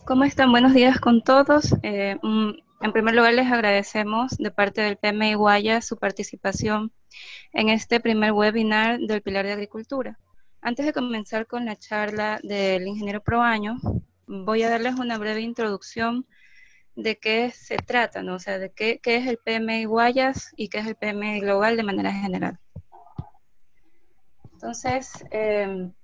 ¿Cómo están? Buenos días con todos. En primer lugar, les agradecemos de parte del PMI Guaya su participación en este primer webinar del Pilar de Agricultura. Antes de comenzar con la charla del ingeniero Proaño, voy a darles una breve introducción de qué se trata, ¿no? O sea, de qué es el PMI Guayas y qué es el PMI Global de manera general. Entonces, el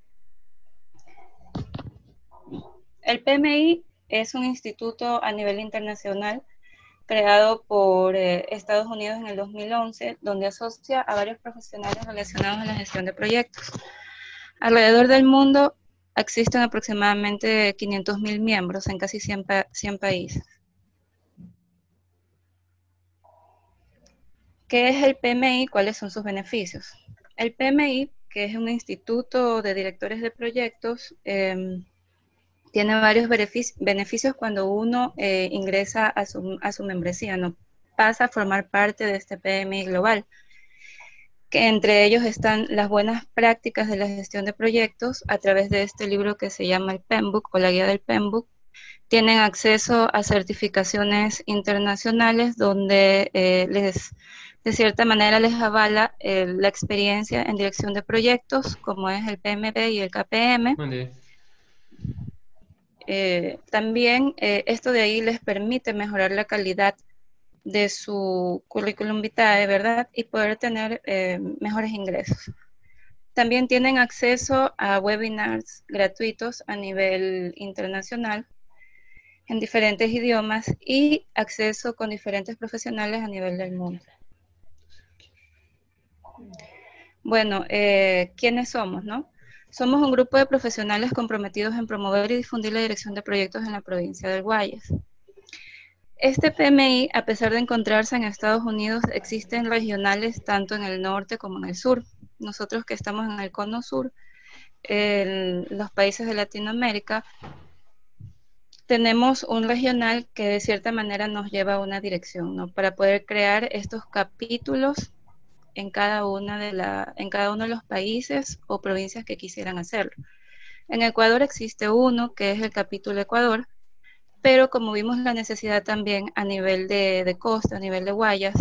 PMI es un instituto a nivel internacional creado por Estados Unidos en el 2011, donde asocia a varios profesionales relacionados a la gestión de proyectos. Alrededor del mundo existen aproximadamente 500.000 miembros en casi 100 países. ¿Qué es el PMI? ¿Cuáles son sus beneficios? El PMI, que es un instituto de directores de proyectos, tiene varios beneficios cuando uno ingresa a su membresía, ¿no? Pasa a formar parte de este PMI global, que entre ellos están las buenas prácticas de la gestión de proyectos a través de este libro que se llama el PMBOK o la guía del PMBOK. Tienen acceso a certificaciones internacionales donde de cierta manera les avala la experiencia en dirección de proyectos, como es el PMP y el KPM. También esto de ahí les permite mejorar la calidad de su currículum vitae, ¿verdad? Y poder tener mejores ingresos. También tienen acceso a webinars gratuitos a nivel internacional en diferentes idiomas y acceso con diferentes profesionales a nivel del mundo. Bueno, ¿quiénes somos, no? Somos un grupo de profesionales comprometidos en promover y difundir la dirección de proyectos en la provincia del Guayas. Este PMI, a pesar de encontrarse en Estados Unidos, existen regionales tanto en el norte como en el sur. Nosotros que estamos en el cono sur, en los países de Latinoamérica, tenemos un regional que de cierta manera nos lleva a una dirección, ¿no? Para poder crear estos capítulos en cada uno de los países o provincias que quisieran hacerlo. En Ecuador existe uno que es el capítulo Ecuador, pero como vimos la necesidad también a nivel de costa, a nivel de Guayas,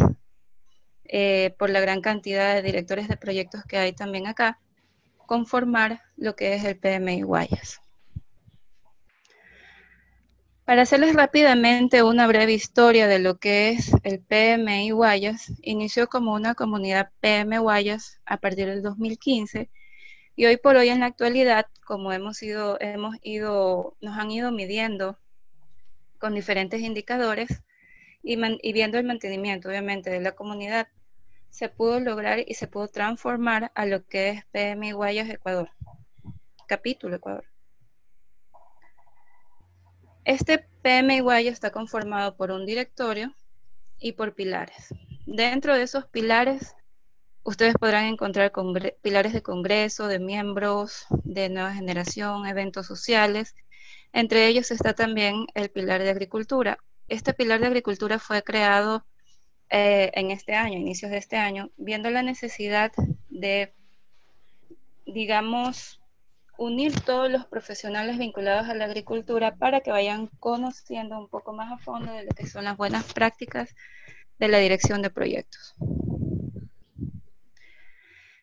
por la gran cantidad de directores de proyectos que hay también acá, conformar lo que es el PMI Guayas. Para hacerles rápidamente una breve historia de lo que es el PMI Guayas, inició como una comunidad PM Guayas a partir del 2015 y hoy por hoy en la actualidad, como nos han ido midiendo con diferentes indicadores y viendo el mantenimiento obviamente de la comunidad, se pudo lograr y se pudo transformar a lo que es PMI Guayas Ecuador, capítulo Ecuador. Este PMI Guayas está conformado por un directorio y por pilares. Dentro de esos pilares, ustedes podrán encontrar pilares de congreso, de miembros, de nueva generación, eventos sociales. Entre ellos está también el pilar de agricultura. Este pilar de agricultura fue creado en este año, inicios de este año, viendo la necesidad de, digamos, unir todos los profesionales vinculados a la agricultura para que vayan conociendo un poco más a fondo de lo que son las buenas prácticas de la dirección de proyectos.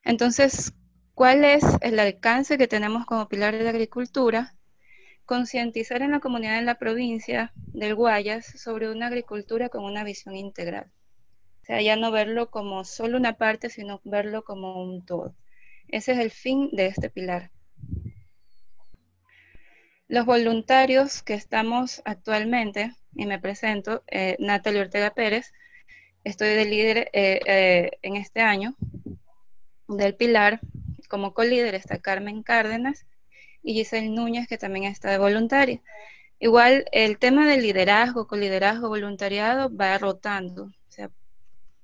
Entonces, ¿cuál es el alcance que tenemos como pilar de la agricultura? Concientizar en la comunidad de la provincia del Guayas sobre una agricultura con una visión integral. O sea, ya no verlo como solo una parte, sino verlo como un todo. Ese es el fin de este pilar. Los voluntarios que estamos actualmente, y me presento, Natalia Ortega Pérez, estoy de líder en este año del pilar. Como co-líder está Carmen Cárdenas y Giselle Núñez, que también está de voluntaria. Igual el tema del liderazgo, coliderazgo, voluntariado va rotando, o sea,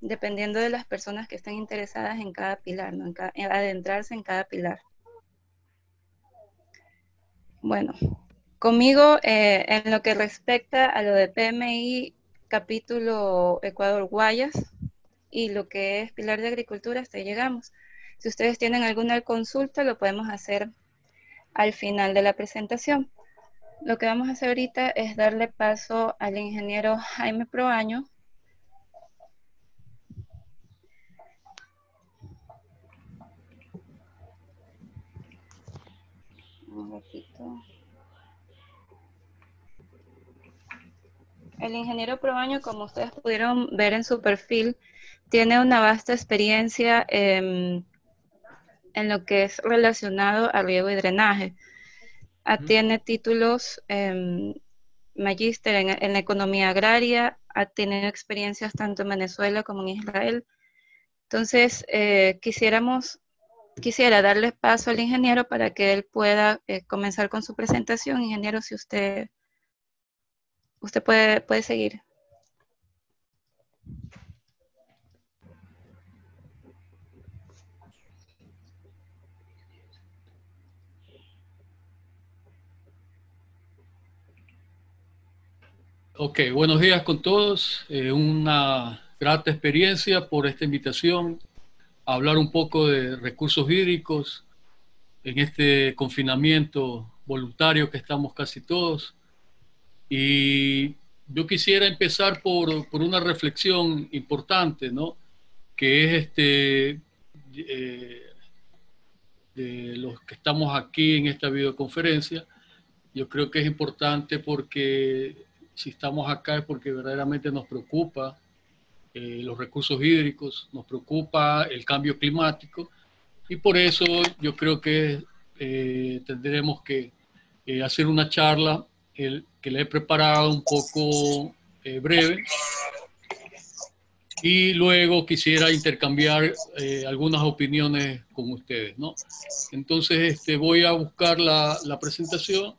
dependiendo de las personas que estén interesadas en cada pilar, ¿no? En adentrarse en cada pilar. Bueno, conmigo en lo que respecta a lo de PMI capítulo Ecuador Guayas y lo que es pilar de agricultura, hasta ahí llegamos. Si ustedes tienen alguna consulta, lo podemos hacer al final de la presentación. Lo que vamos a hacer ahorita es darle paso al ingeniero Jaime Proaño. Un ratito. El ingeniero Proaño, como ustedes pudieron ver en su perfil, tiene una vasta experiencia en lo que es relacionado a riego y drenaje. Tiene títulos magíster en la economía agraria, ha tenido experiencias tanto en Venezuela como en Israel. Entonces, quisiera darle paso al ingeniero para que él pueda comenzar con su presentación. Ingeniero, si usted puede seguir. Ok, buenos días con todos. Una grata experiencia por esta invitación a hablar un poco de recursos hídricos en este confinamiento voluntario que estamos casi todos. Y yo quisiera empezar por una reflexión importante, ¿no? Que es de los que estamos aquí en esta videoconferencia. Yo creo que es importante porque si estamos acá es porque verdaderamente nos preocupa los recursos hídricos, nos preocupa el cambio climático y por eso yo creo que tendremos que hacer una charla que le he preparado un poco breve y luego quisiera intercambiar algunas opiniones con ustedes, ¿no? Entonces voy a buscar la presentación.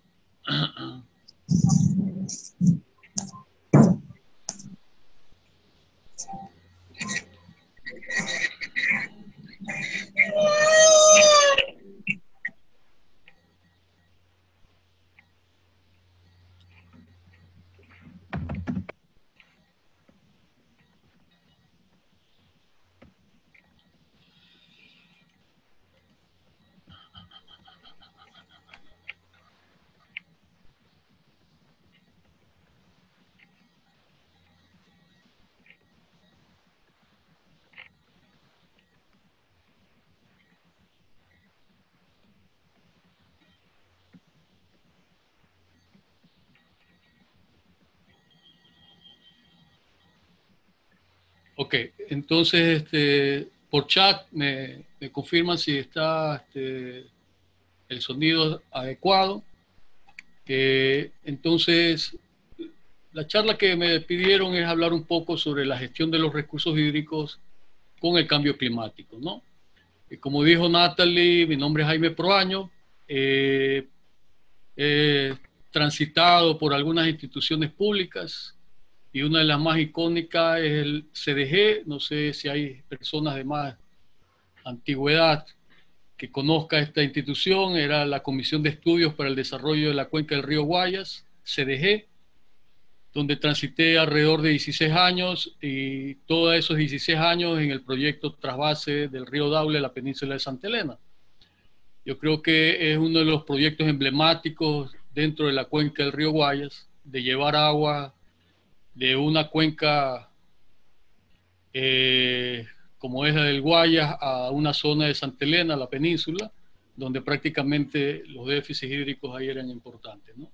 Ok, entonces por chat me confirman si está el sonido adecuado. Entonces, la charla que me pidieron es hablar un poco sobre la gestión de los recursos hídricos con el cambio climático, ¿no? Como dijo Natalie, mi nombre es Jaime Proaño. He transitado por algunas instituciones públicas y una de las más icónicas es el CDG. No sé si hay personas de más antigüedad que conozca esta institución. Era la Comisión de Estudios para el Desarrollo de la Cuenca del Río Guayas, CDG, donde transité alrededor de 16 años y todos esos 16 años en el proyecto Trasvase del Río Daule a la península de Santa Elena. Yo creo que es uno de los proyectos emblemáticos dentro de la cuenca del río Guayas, de llevar agua de una cuenca como es la del Guayas a una zona de Santa Elena, la península, donde prácticamente los déficits hídricos ahí eran importantes, ¿no?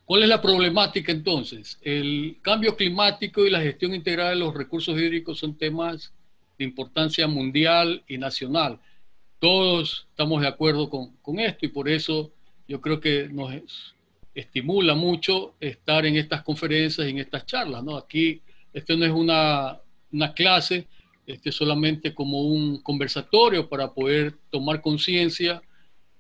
¿Cuál es la problemática entonces? El cambio climático y la gestión integrada de los recursos hídricos son temas de importancia mundial y nacional. Todos estamos de acuerdo con esto y por eso yo creo que nos estimula mucho estar en estas conferencias y en estas charlas, ¿no? Aquí esto no es una clase, es solamente como un conversatorio para poder tomar conciencia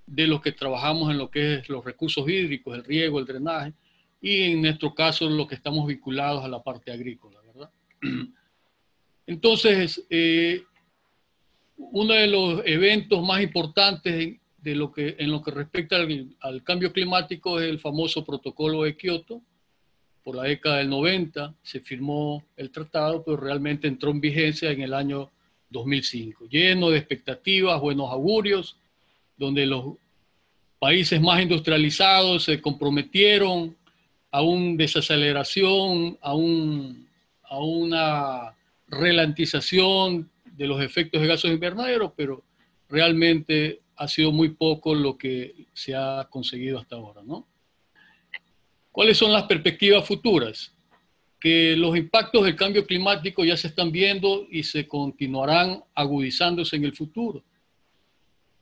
de los que trabajamos en lo que es los recursos hídricos, el riego, el drenaje, y en nuestro caso lo que estamos vinculados a la parte agrícola, ¿verdad? Entonces, uno de los eventos más importantes en lo que respecta al cambio climático es el famoso protocolo de Kioto. Por la década del 90 se firmó el tratado, pero realmente entró en vigencia en el año 2005, lleno de expectativas, buenos augurios, donde los países más industrializados se comprometieron a una desaceleración, a una ralentización de los efectos de gases invernaderos, pero realmente ha sido muy poco lo que se ha conseguido hasta ahora, ¿no? ¿Cuáles son las perspectivas futuras? Que los impactos del cambio climático ya se están viendo y se continuarán agudizándose en el futuro.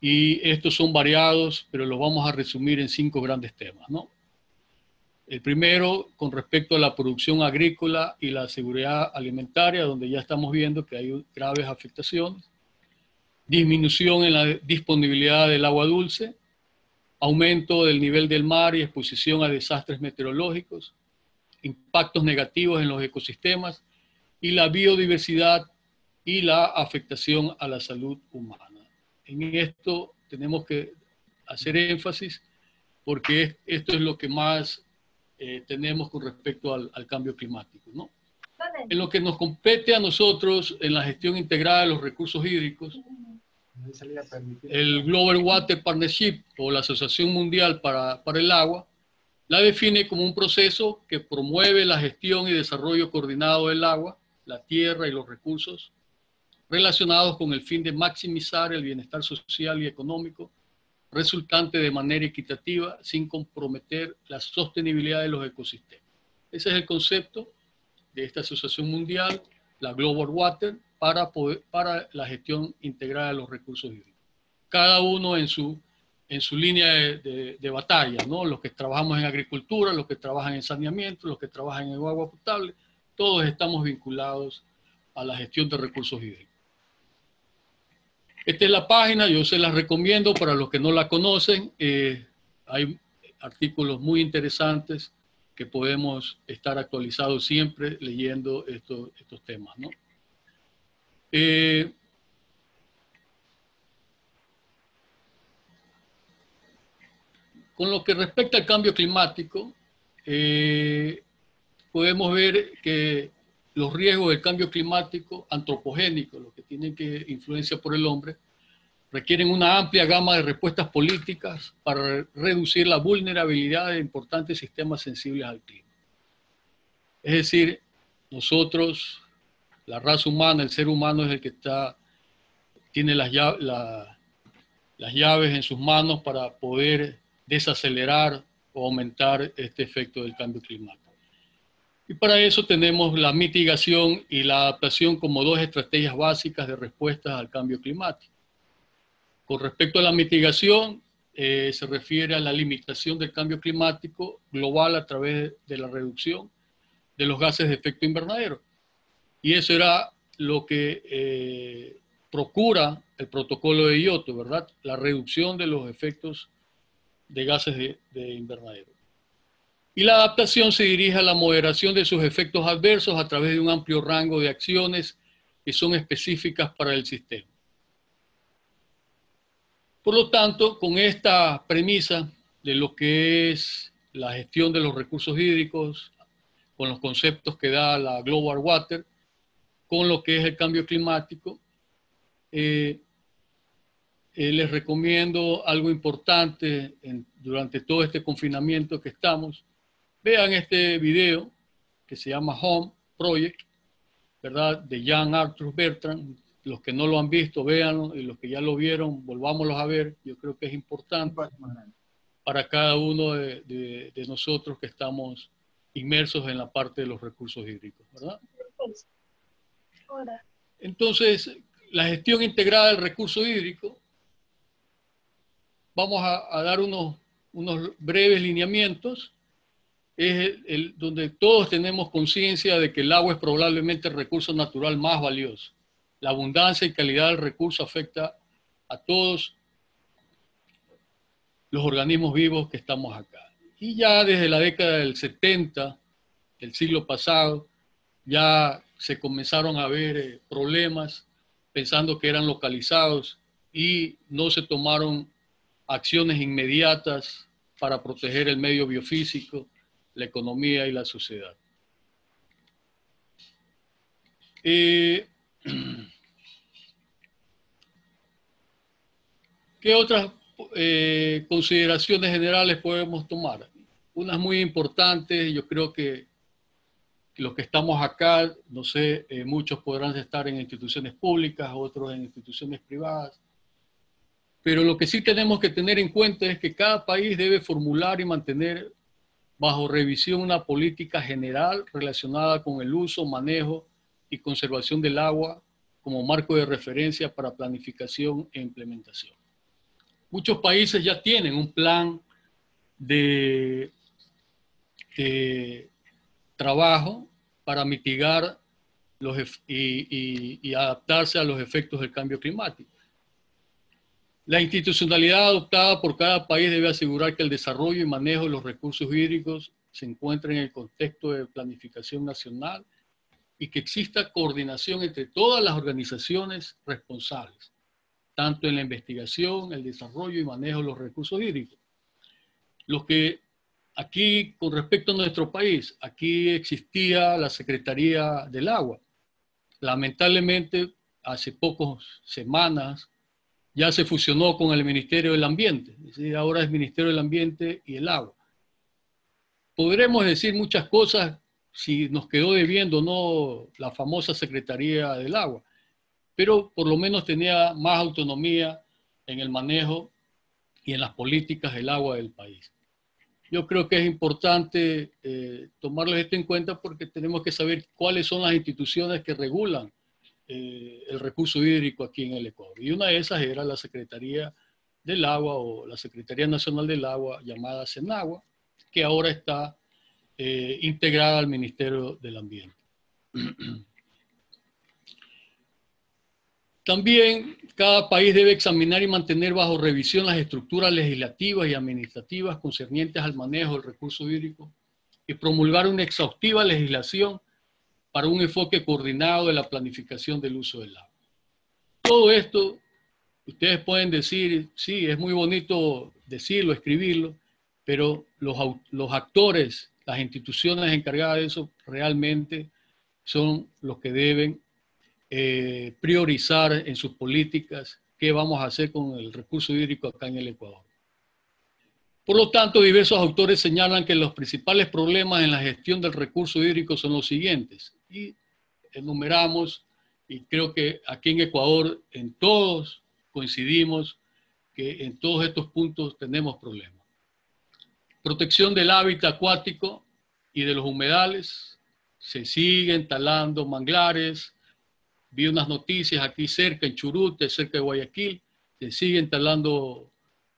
Y estos son variados, pero los vamos a resumir en 5 grandes temas, ¿no? El primero, con respecto a la producción agrícola y la seguridad alimentaria, donde ya estamos viendo que hay graves afectaciones. Disminución en la disponibilidad del agua dulce, aumento del nivel del mar y exposición a desastres meteorológicos, impactos negativos en los ecosistemas y la biodiversidad y la afectación a la salud humana. En esto tenemos que hacer énfasis porque esto es lo que más tenemos con respecto al cambio climático, ¿no? En lo que nos compete a nosotros en la gestión integrada de los recursos hídricos, el Global Water Partnership o la Asociación Mundial para el Agua la define como un proceso que promueve la gestión y desarrollo coordinado del agua, la tierra y los recursos relacionados con el fin de maximizar el bienestar social y económico resultante de manera equitativa sin comprometer la sostenibilidad de los ecosistemas. Ese es el concepto de esta asociación mundial, la Global Water, para la gestión integrada de los recursos hídricos. Cada uno en su línea de batalla, ¿no? Los que trabajamos en agricultura, los que trabajan en saneamiento, los que trabajan en agua potable, todos estamos vinculados a la gestión de recursos hídricos. Esta es la página, yo se las recomiendo para los que no la conocen. Hay artículos muy interesantes que podemos estar actualizados siempre leyendo estos temas, ¿no? Con lo que respecta al cambio climático, podemos ver que los riesgos del cambio climático antropogénico, los que tienen influencia por el hombre, requieren una amplia gama de respuestas políticas para reducir la vulnerabilidad de importantes sistemas sensibles al clima. Es decir, nosotros, la raza humana, el ser humano es el que tiene las llaves en sus manos para poder desacelerar o aumentar este efecto del cambio climático. Y para eso tenemos la mitigación y la adaptación como 2 estrategias básicas de respuestas al cambio climático. Con respecto a la mitigación, se refiere a la limitación del cambio climático global a través de la reducción de los gases de efecto invernadero. Y eso era lo que procura el protocolo de Kioto, ¿verdad? La reducción de los efectos de gases de invernadero. Y la adaptación se dirige a la moderación de sus efectos adversos a través de un amplio rango de acciones que son específicas para el sistema. Por lo tanto, con esta premisa de lo que es la gestión de los recursos hídricos, con los conceptos que da la Global Water, con lo que es el cambio climático, les recomiendo algo importante durante todo este confinamiento que estamos. Vean este video que se llama Home Project, ¿verdad? De Jean Arthur Bertrand. Los que no lo han visto, véanlo, y los que ya lo vieron, volvámoslos a ver. Yo creo que es importante para cada uno de nosotros que estamos inmersos en la parte de los recursos hídricos, ¿verdad? Entonces, la gestión integrada del recurso hídrico, vamos a dar unos breves lineamientos. Es donde todos tenemos conciencia de que el agua es probablemente el recurso natural más valioso. La abundancia y calidad del recurso afecta a todos los organismos vivos que estamos acá. Y ya desde la década del 70, del siglo pasado, ya se comenzaron a ver problemas pensando que eran localizados y no se tomaron acciones inmediatas para proteger el medio biofísico, la economía y la sociedad. ¿Qué otras consideraciones generales podemos tomar? Unas muy importantes, yo creo que los que estamos acá, no sé, muchos podrán estar en instituciones públicas, otros en instituciones privadas, pero lo que sí tenemos que tener en cuenta es que cada país debe formular y mantener bajo revisión una política general relacionada con el uso, manejo y conservación del agua como marco de referencia para planificación e implementación. Muchos países ya tienen un plan de trabajo para mitigar y adaptarse a los efectos del cambio climático. La institucionalidad adoptada por cada país debe asegurar que el desarrollo y manejo de los recursos hídricos se encuentre en el contexto de planificación nacional y que exista coordinación entre todas las organizaciones responsables, tanto en la investigación, el desarrollo y manejo de los recursos hídricos. Los que aquí, con respecto a nuestro país, aquí existía la Secretaría del Agua. Lamentablemente, hace pocas semanas, ya se fusionó con el Ministerio del Ambiente. Es decir, ahora es Ministerio del Ambiente y el Agua. Podremos decir muchas cosas si nos quedó debiendo o no la famosa Secretaría del Agua, pero por lo menos tenía más autonomía en el manejo y en las políticas del agua del país. Yo creo que es importante tomarlo esto en cuenta porque tenemos que saber cuáles son las instituciones que regulan el recurso hídrico aquí en el Ecuador. Y una de esas era la Secretaría del Agua o la Secretaría Nacional del Agua, llamada SENAGUA, que ahora está integrada al Ministerio del Ambiente. También cada país debe examinar y mantener bajo revisión las estructuras legislativas y administrativas concernientes al manejo del recurso hídrico y promulgar una exhaustiva legislación para un enfoque coordinado de la planificación del uso del agua. Todo esto, ustedes pueden decir, sí, es muy bonito decirlo, escribirlo, pero los actores, las instituciones encargadas de eso, realmente son los que deben priorizar en sus políticas qué vamos a hacer con el recurso hídrico acá en el Ecuador. Por lo tanto, diversos autores señalan que los principales problemas en la gestión del recurso hídrico son los siguientes. Y enumeramos, y creo que aquí en Ecuador en todos coincidimos que en todos estos puntos tenemos problemas. Protección del hábitat acuático y de los humedales. Se siguen talando manglares. Vi unas noticias aquí cerca, en Churute, cerca de Guayaquil, se siguen talando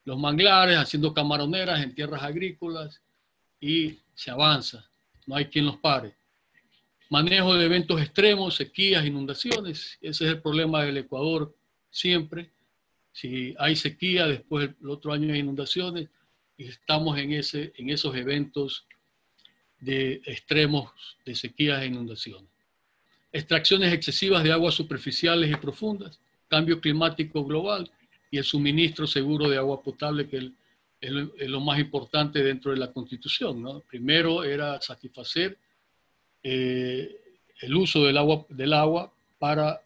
los manglares, haciendo camaroneras en tierras agrícolas y se avanza, no hay quien los pare. Manejo de eventos extremos, sequías, inundaciones, ese es el problema del Ecuador siempre. Si hay sequía, después el otro año hay inundaciones y estamos en esos eventos de extremos de sequías e inundaciones. Extracciones excesivas de aguas superficiales y profundas, cambio climático global y el suministro seguro de agua potable, que es lo más importante dentro de la Constitución, ¿no? Primero era satisfacer el uso del agua para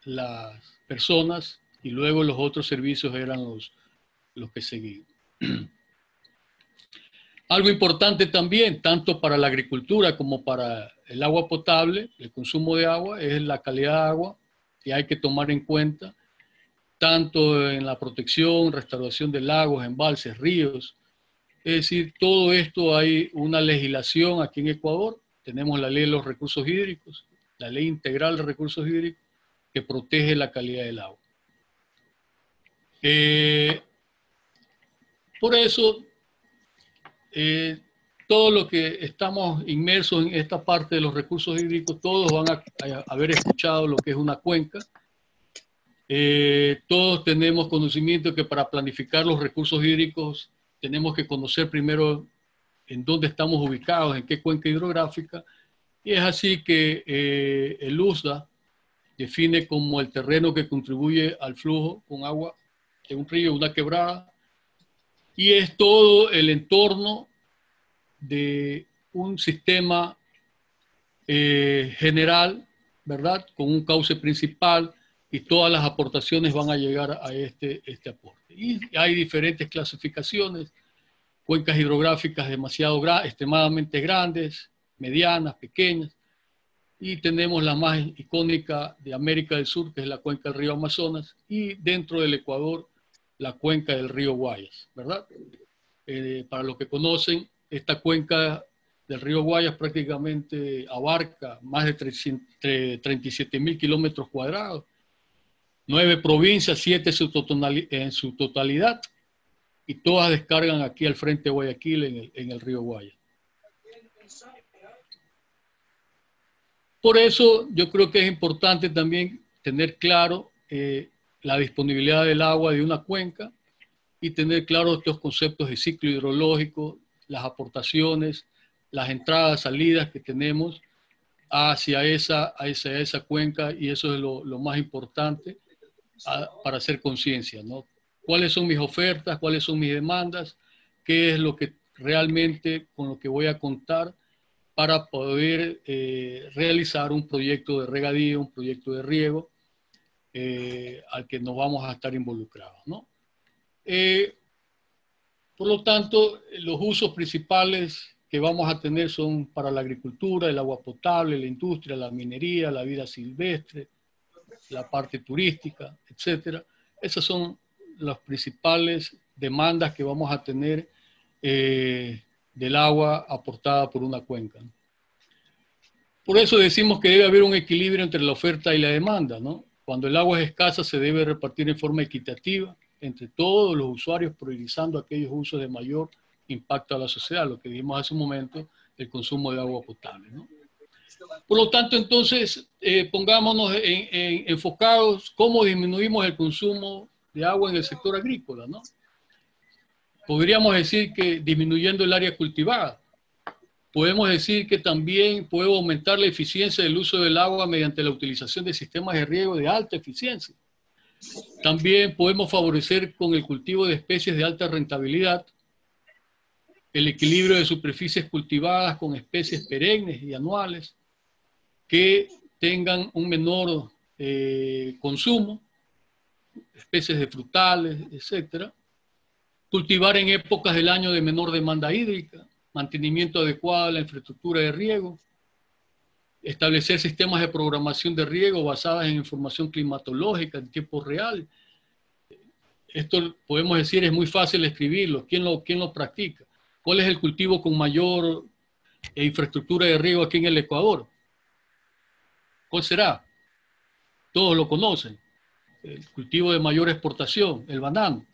las personas y luego los otros servicios eran los que seguían. Algo importante también, tanto para la agricultura como para el agua potable, el consumo de agua, es la calidad de agua que hay que tomar en cuenta, tanto en la protección, restauración de lagos, embalses, ríos. Es decir, todo esto hay una legislación aquí en Ecuador. Tenemos la ley de los recursos hídricos, la ley integral de recursos hídricos, que protege la calidad del agua. Por eso, todo lo que estamos inmersos en esta parte de los recursos hídricos, todos van a haber escuchado lo que es una cuenca. Todos tenemos conocimiento que para planificar los recursos hídricos tenemos que conocer primero en dónde estamos ubicados, en qué cuenca hidrográfica, y es así que el USDA define como el terreno que contribuye al flujo con agua de un río, una quebrada, y es todo el entorno de un sistema general, ¿verdad? Con un cauce principal, y todas las aportaciones van a llegar a este aporte. Y hay diferentes clasificaciones, cuencas hidrográficas extremadamente grandes, medianas, pequeñas, y tenemos la más icónica de América del Sur, que es la cuenca del río Amazonas, y dentro del Ecuador, la cuenca del río Guayas, ¿verdad? Para los que conocen, esta cuenca del río Guayas prácticamente abarca más de 37.000 kilómetros cuadrados, 9 provincias, 7 en su totalidad, y todas descargan aquí al frente de Guayaquil en el río Guayas. Por eso yo creo que es importante también tener claro la disponibilidad del agua de una cuenca y tener claro estos conceptos de ciclo hidrológico, las aportaciones, las entradas, salidas que tenemos hacia esa cuenca, y eso es lo más importante para hacer conciencia, ¿no? ¿Cuáles son mis ofertas? ¿Cuáles son mis demandas? ¿Qué es lo que realmente con lo que voy a contar para poder realizar un proyecto de regadío, un proyecto de riego al que nos vamos a estar involucrados, ¿no? Por lo tanto, los usos principales que vamos a tener son para la agricultura, el agua potable, la industria, la minería, la vida silvestre, la parte turística, etcétera. Esas son las principales demandas que vamos a tener del agua aportada por una cuenca. Por eso decimos que debe haber un equilibrio entre la oferta y la demanda, ¿no? Cuando el agua es escasa se debe repartir en forma equitativa entre todos los usuarios, priorizando aquellos usos de mayor impacto a la sociedad, lo que dijimos hace un momento, el consumo de agua potable, ¿no? Por lo tanto, entonces, pongámonos enfocados cómo disminuimos el consumo de agua en el sector agrícola, ¿no? Podríamos decir que disminuyendo el área cultivada. Podemos decir que también puede aumentar la eficiencia del uso del agua mediante la utilización de sistemas de riego de alta eficiencia. También podemos favorecer con el cultivo de especies de alta rentabilidad, el equilibrio de superficies cultivadas con especies perennes y anuales que tengan un menor consumo, especies de frutales, etc. Cultivar en épocas del año de menor demanda hídrica, mantenimiento adecuado de la infraestructura de riego, establecer sistemas de programación de riego basadas en información climatológica en tiempo real. Esto podemos decir es muy fácil escribirlo. ¿Quién lo practica? ¿Cuál es el cultivo con mayor infraestructura de riego aquí en el Ecuador? ¿Cuál será? Todos lo conocen. El cultivo de mayor exportación, el banano.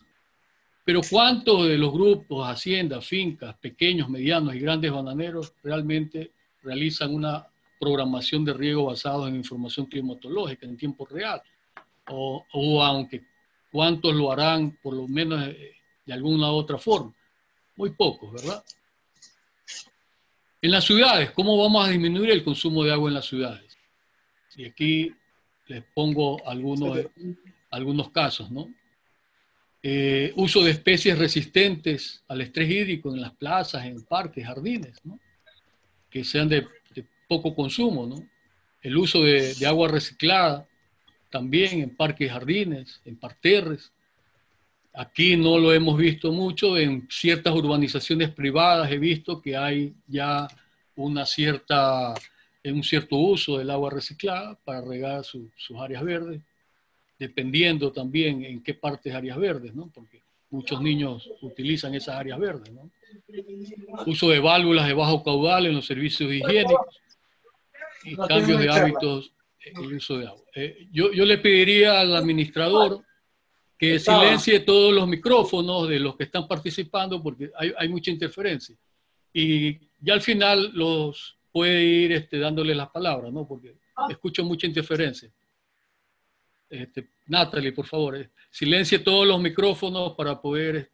Pero ¿cuántos de los grupos, haciendas, fincas, pequeños, medianos y grandes bananeros realmente realizan una programación de riego basada en información climatológica en tiempo real? O aunque, ¿cuántos lo harán por lo menos de alguna u otra forma? Muy pocos, ¿verdad? En las ciudades, ¿cómo vamos a disminuir el consumo de agua en las ciudades? Y aquí les pongo algunos casos, ¿no? Uso de especies resistentes al estrés hídrico en las plazas, en parques, jardines, ¿no? Que sean de poco consumo, ¿no? El uso de agua reciclada también en parques, jardines, en parterres. Aquí no lo hemos visto mucho, en ciertas urbanizaciones privadas he visto que hay ya un cierto uso del agua reciclada para regar sus áreas verdes, dependiendo también en qué partes áreas verdes, ¿no? Porque muchos niños utilizan esas áreas verdes, ¿no? Uso de válvulas de bajo caudal en los servicios higiénicos y cambios de hábitos en el uso de agua. Yo le pediría al administrador que silencie todos los micrófonos de los que están participando porque hay mucha interferencia. Y ya al final los puede ir dándole las palabras, ¿no? Porque escucho mucha interferencia. Natalie, por favor, silencie todos los micrófonos para poder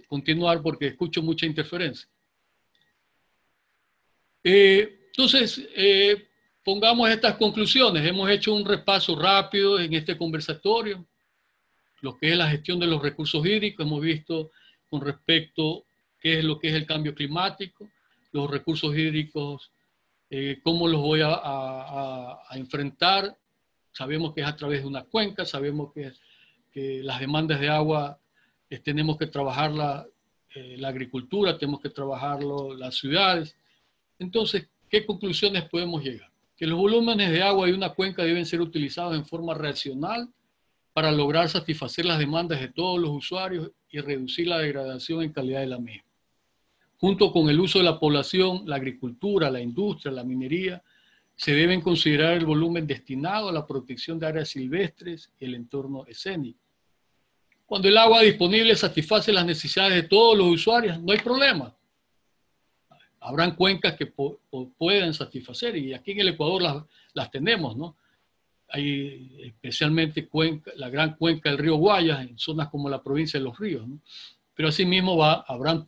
continuar porque escucho mucha interferencia. Entonces, pongamos estas conclusiones. Hemos hecho un repaso rápido en este conversatorio, lo que es la gestión de los recursos hídricos. Hemos visto con respecto qué es lo que es el cambio climático, los recursos hídricos, cómo los voy a enfrentar sabemos que es a través de una cuenca, sabemos que las demandas de agua tenemos que trabajarla, la agricultura, tenemos que trabajarlo las ciudades. Entonces, ¿qué conclusiones podemos llegar? Que los volúmenes de agua de una cuenca deben ser utilizados en forma racional para lograr satisfacer las demandas de todos los usuarios y reducir la degradación en calidad de la misma. Junto con el uso de la población, la agricultura, la industria, la minería, se deben considerar el volumen destinado a la protección de áreas silvestres y el entorno escénico. Cuando el agua disponible satisface las necesidades de todos los usuarios, no hay problema. Habrán cuencas que pueden satisfacer, y aquí en el Ecuador las tenemos, ¿no? Hay especialmente la gran cuenca del río Guayas, en zonas como la provincia de Los Ríos, ¿no? Pero asimismo habrán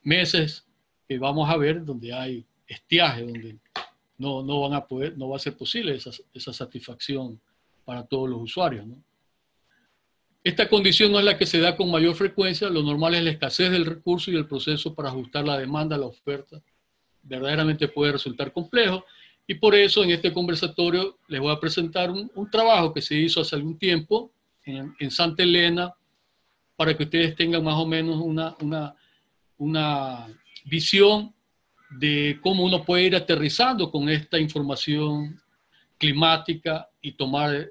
meses que vamos a ver donde hay estiaje, donde no va a ser posible esa satisfacción para todos los usuarios, ¿no? Esta condición no es la que se da con mayor frecuencia, lo normal es la escasez del recurso y el proceso para ajustar la demanda a la oferta. Verdaderamente puede resultar complejo, y por eso en este conversatorio les voy a presentar un trabajo que se hizo hace algún tiempo en Santa Elena, para que ustedes tengan más o menos una visión de cómo uno puede ir aterrizando con esta información climática y tomar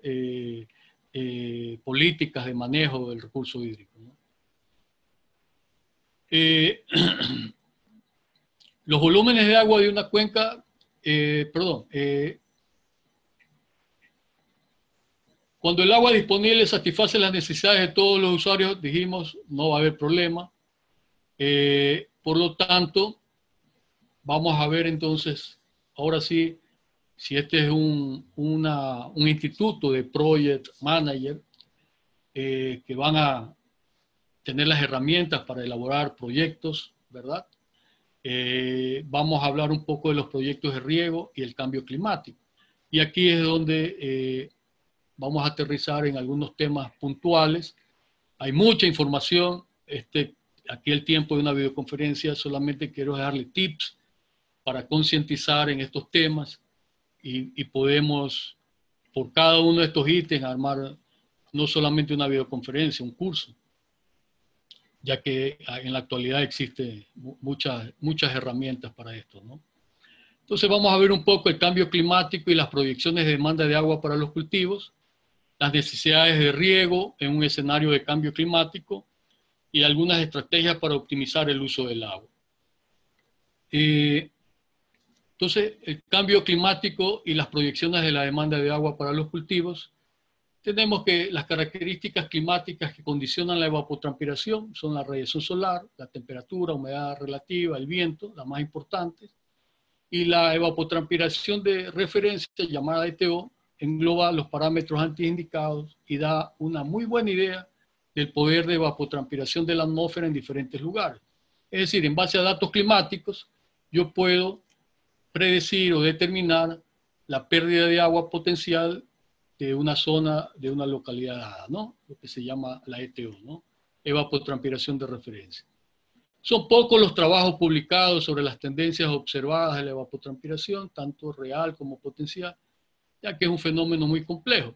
políticas de manejo del recurso hídrico, ¿no? Los volúmenes de agua de una cuenca, cuando el agua disponible satisface las necesidades de todos los usuarios, dijimos, no va a haber problema. Por lo tanto, vamos a ver entonces, ahora sí, si este es un instituto de project manager que van a tener las herramientas para elaborar proyectos, ¿verdad? Vamos a hablar un poco de los proyectos de riego y el cambio climático. Y aquí es donde vamos a aterrizar en algunos temas puntuales. Hay mucha información. Aquí el tiempo de una videoconferencia, solamente quiero darle tips para concientizar en estos temas, y podemos, por cada uno de estos ítems, armar no solamente una videoconferencia, un curso, ya que en la actualidad existen muchas herramientas para esto, ¿no? Entonces vamos a ver un poco el cambio climático y las proyecciones de demanda de agua para los cultivos, las necesidades de riego en un escenario de cambio climático y algunas estrategias para optimizar el uso del agua. Entonces, el cambio climático y las proyecciones de la demanda de agua para los cultivos. Tenemos que las características climáticas que condicionan la evapotranspiración son la radiación solar, la temperatura, humedad relativa, el viento, las más importantes, y la evapotranspiración de referencia, llamada ETO, engloba los parámetros antes indicados y da una muy buena idea del poder de evapotranspiración de la atmósfera en diferentes lugares. Es decir, en base a datos climáticos, yo puedo predecir o determinar la pérdida de agua potencial de una zona, de una localidad dada, ¿no? Lo que se llama la ETO, ¿no? Evapotranspiración de referencia. Son pocos los trabajos publicados sobre las tendencias observadas de la evapotranspiración, tanto real como potencial, ya que es un fenómeno muy complejo.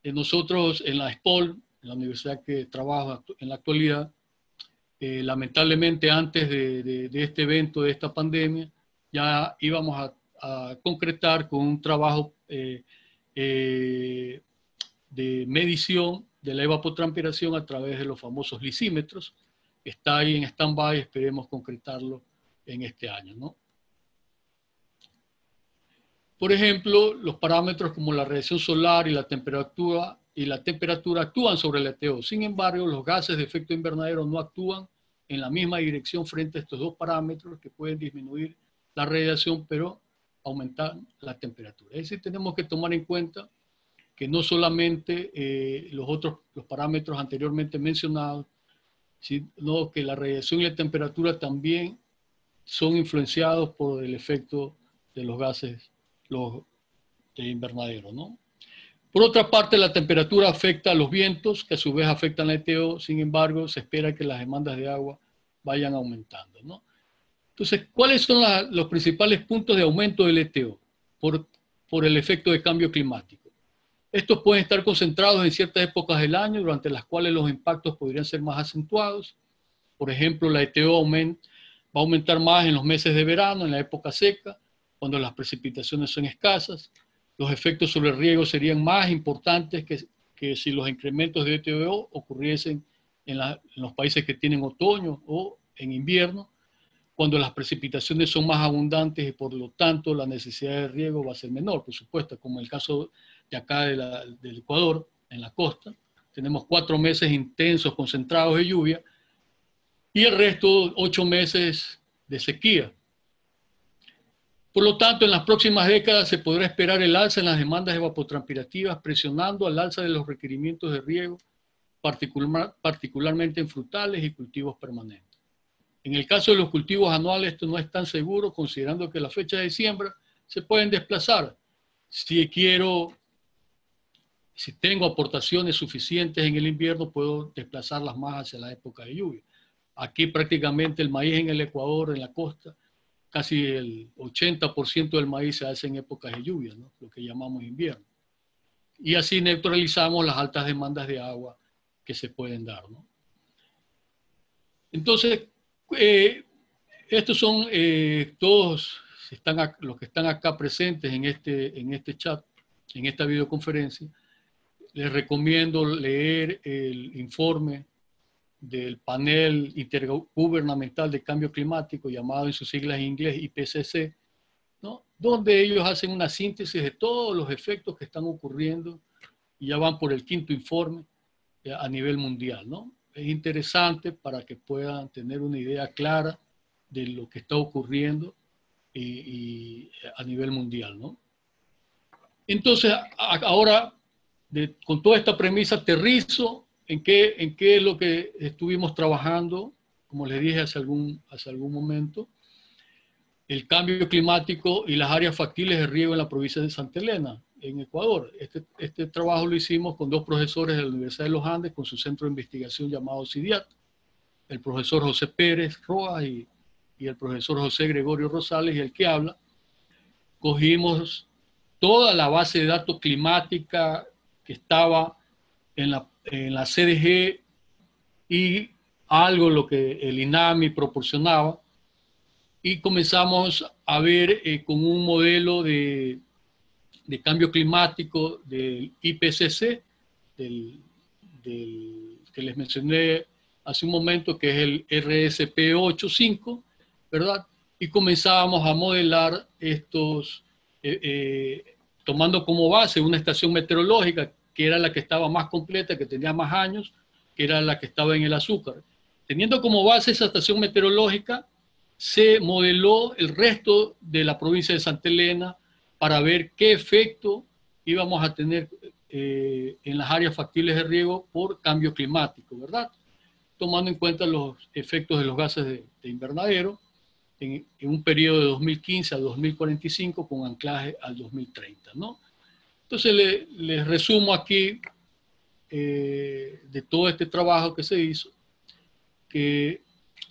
Nosotros en la SPOL, en la universidad que trabajo en la actualidad, lamentablemente antes de este evento, de esta pandemia, ya íbamos a concretar con un trabajo de medición de la evapotranspiración a través de los famosos lisímetros. Está ahí en stand-by, esperemos concretarlo en este año, ¿no? Por ejemplo, los parámetros como la radiación solar y la temperatura actúan sobre el ETO. Sin embargo, los gases de efecto invernadero no actúan en la misma dirección frente a estos dos parámetros, que pueden disminuir la radiación, pero aumentar la temperatura. Es decir, tenemos que tomar en cuenta que no solamente los parámetros anteriormente mencionados, sino que la radiación y la temperatura también son influenciados por el efecto de los gases de invernadero, ¿no? Por otra parte, la temperatura afecta a los vientos, que a su vez afectan la ETO. Sin embargo, se espera que las demandas de agua vayan aumentando, ¿no? Entonces, ¿cuáles son los principales puntos de aumento del ETO por el efecto de cambio climático? Estos pueden estar concentrados en ciertas épocas del año, durante las cuales los impactos podrían ser más acentuados. Por ejemplo, la ETO va a aumentar más en los meses de verano, en la época seca, cuando las precipitaciones son escasas. Los efectos sobre el riego serían más importantes que si los incrementos de ETO ocurriesen en los países que tienen otoño o en invierno, cuando las precipitaciones son más abundantes y por lo tanto la necesidad de riego va a ser menor, por supuesto, como en el caso de acá del Ecuador, en la costa. Tenemos 4 meses intensos, concentrados de lluvia, y el resto 8 meses de sequía. Por lo tanto, en las próximas décadas se podrá esperar el alza en las demandas evapotranspirativas, presionando al alza de los requerimientos de riego, particularmente en frutales y cultivos permanentes. En el caso de los cultivos anuales, esto no es tan seguro, considerando que las fechas de siembra se pueden desplazar. Si tengo aportaciones suficientes en el invierno, puedo desplazarlas más hacia la época de lluvia. Aquí prácticamente el maíz en el Ecuador, en la costa, casi el 80% del maíz se hace en épocas de lluvia, ¿no? Lo que llamamos invierno. Y así neutralizamos las altas demandas de agua que se pueden dar, ¿no? Entonces, estos son todos los que están acá presentes en este chat, en esta videoconferencia. Les recomiendo leer el informe del panel intergubernamental de cambio climático, llamado en sus siglas en inglés IPCC, ¿no? Donde ellos hacen una síntesis de todos los efectos que están ocurriendo y ya van por el 5º informe a nivel mundial, ¿no? Es interesante para que puedan tener una idea clara de lo que está ocurriendo y a nivel mundial, ¿no? Entonces, ahora, con toda esta premisa, aterrizo en qué es lo que estuvimos trabajando, como les dije hace algún momento, el cambio climático y las áreas factibles de riego en la provincia de Santa Elena, en Ecuador. Este trabajo lo hicimos con 2 profesores de la Universidad de los Andes, con su centro de investigación llamado CIDIAT, el profesor José Pérez Roa y el profesor José Gregorio Rosales, y el que habla. Cogimos toda la base de datos climática que estaba en la CDG y algo lo que el INAMI proporcionaba, y comenzamos a ver con un modelo de cambio climático del IPCC, que les mencioné hace un momento, que es el RSP85, ¿verdad? Y comenzábamos a modelar estos, tomando como base una estación meteorológica, que era la que estaba más completa, que tenía más años, que era la que estaba en el Azúcar. Teniendo como base esa estación meteorológica, se modeló el resto de la provincia de Santa Elena para ver qué efecto íbamos a tener en las áreas factibles de riego por cambio climático, ¿verdad? Tomando en cuenta los efectos de los gases de invernadero en un periodo de 2015 a 2045 con anclaje al 2030, ¿no? Entonces les resumo aquí de todo este trabajo que se hizo, que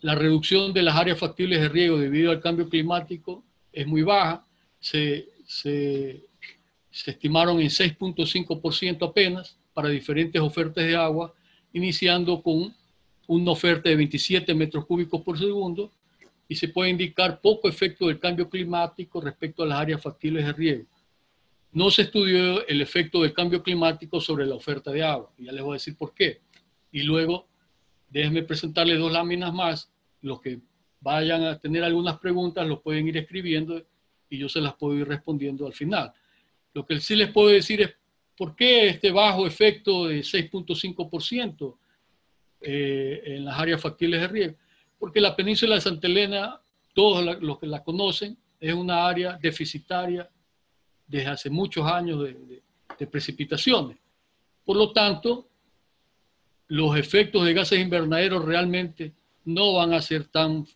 la reducción de las áreas factibles de riego debido al cambio climático es muy baja. Se estimaron en 6.5% apenas para diferentes ofertas de agua, iniciando con una oferta de 27 metros cúbicos por segundo, y se puede indicar poco efecto del cambio climático respecto a las áreas factibles de riego. No se estudió el efecto del cambio climático sobre la oferta de agua, y ya les voy a decir por qué. Y luego, déjenme presentarles 2 láminas más. Los que vayan a tener algunas preguntas los pueden ir escribiendo y yo se las puedo ir respondiendo al final. Lo que sí les puedo decir es por qué este bajo efecto de 6.5% en las áreas factibles de riego. Porque la península de Santa Elena, todos los que la conocen, es una área deficitaria desde hace muchos años de precipitaciones. Por lo tanto, los efectos de gases invernaderos realmente no van a ser tan,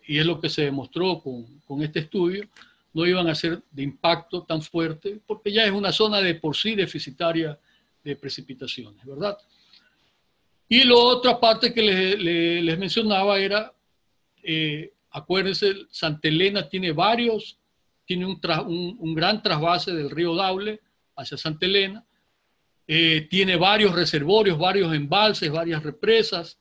y es lo que se demostró con este estudio, no iban a ser de impacto tan fuerte, porque ya es una zona de por sí deficitaria de precipitaciones, ¿verdad? Y la otra parte que les mencionaba era, acuérdense, Santa Elena tiene un gran trasvase del río Daule, hacia Santa Elena. Tiene varios reservorios, varios embalses, varias represas,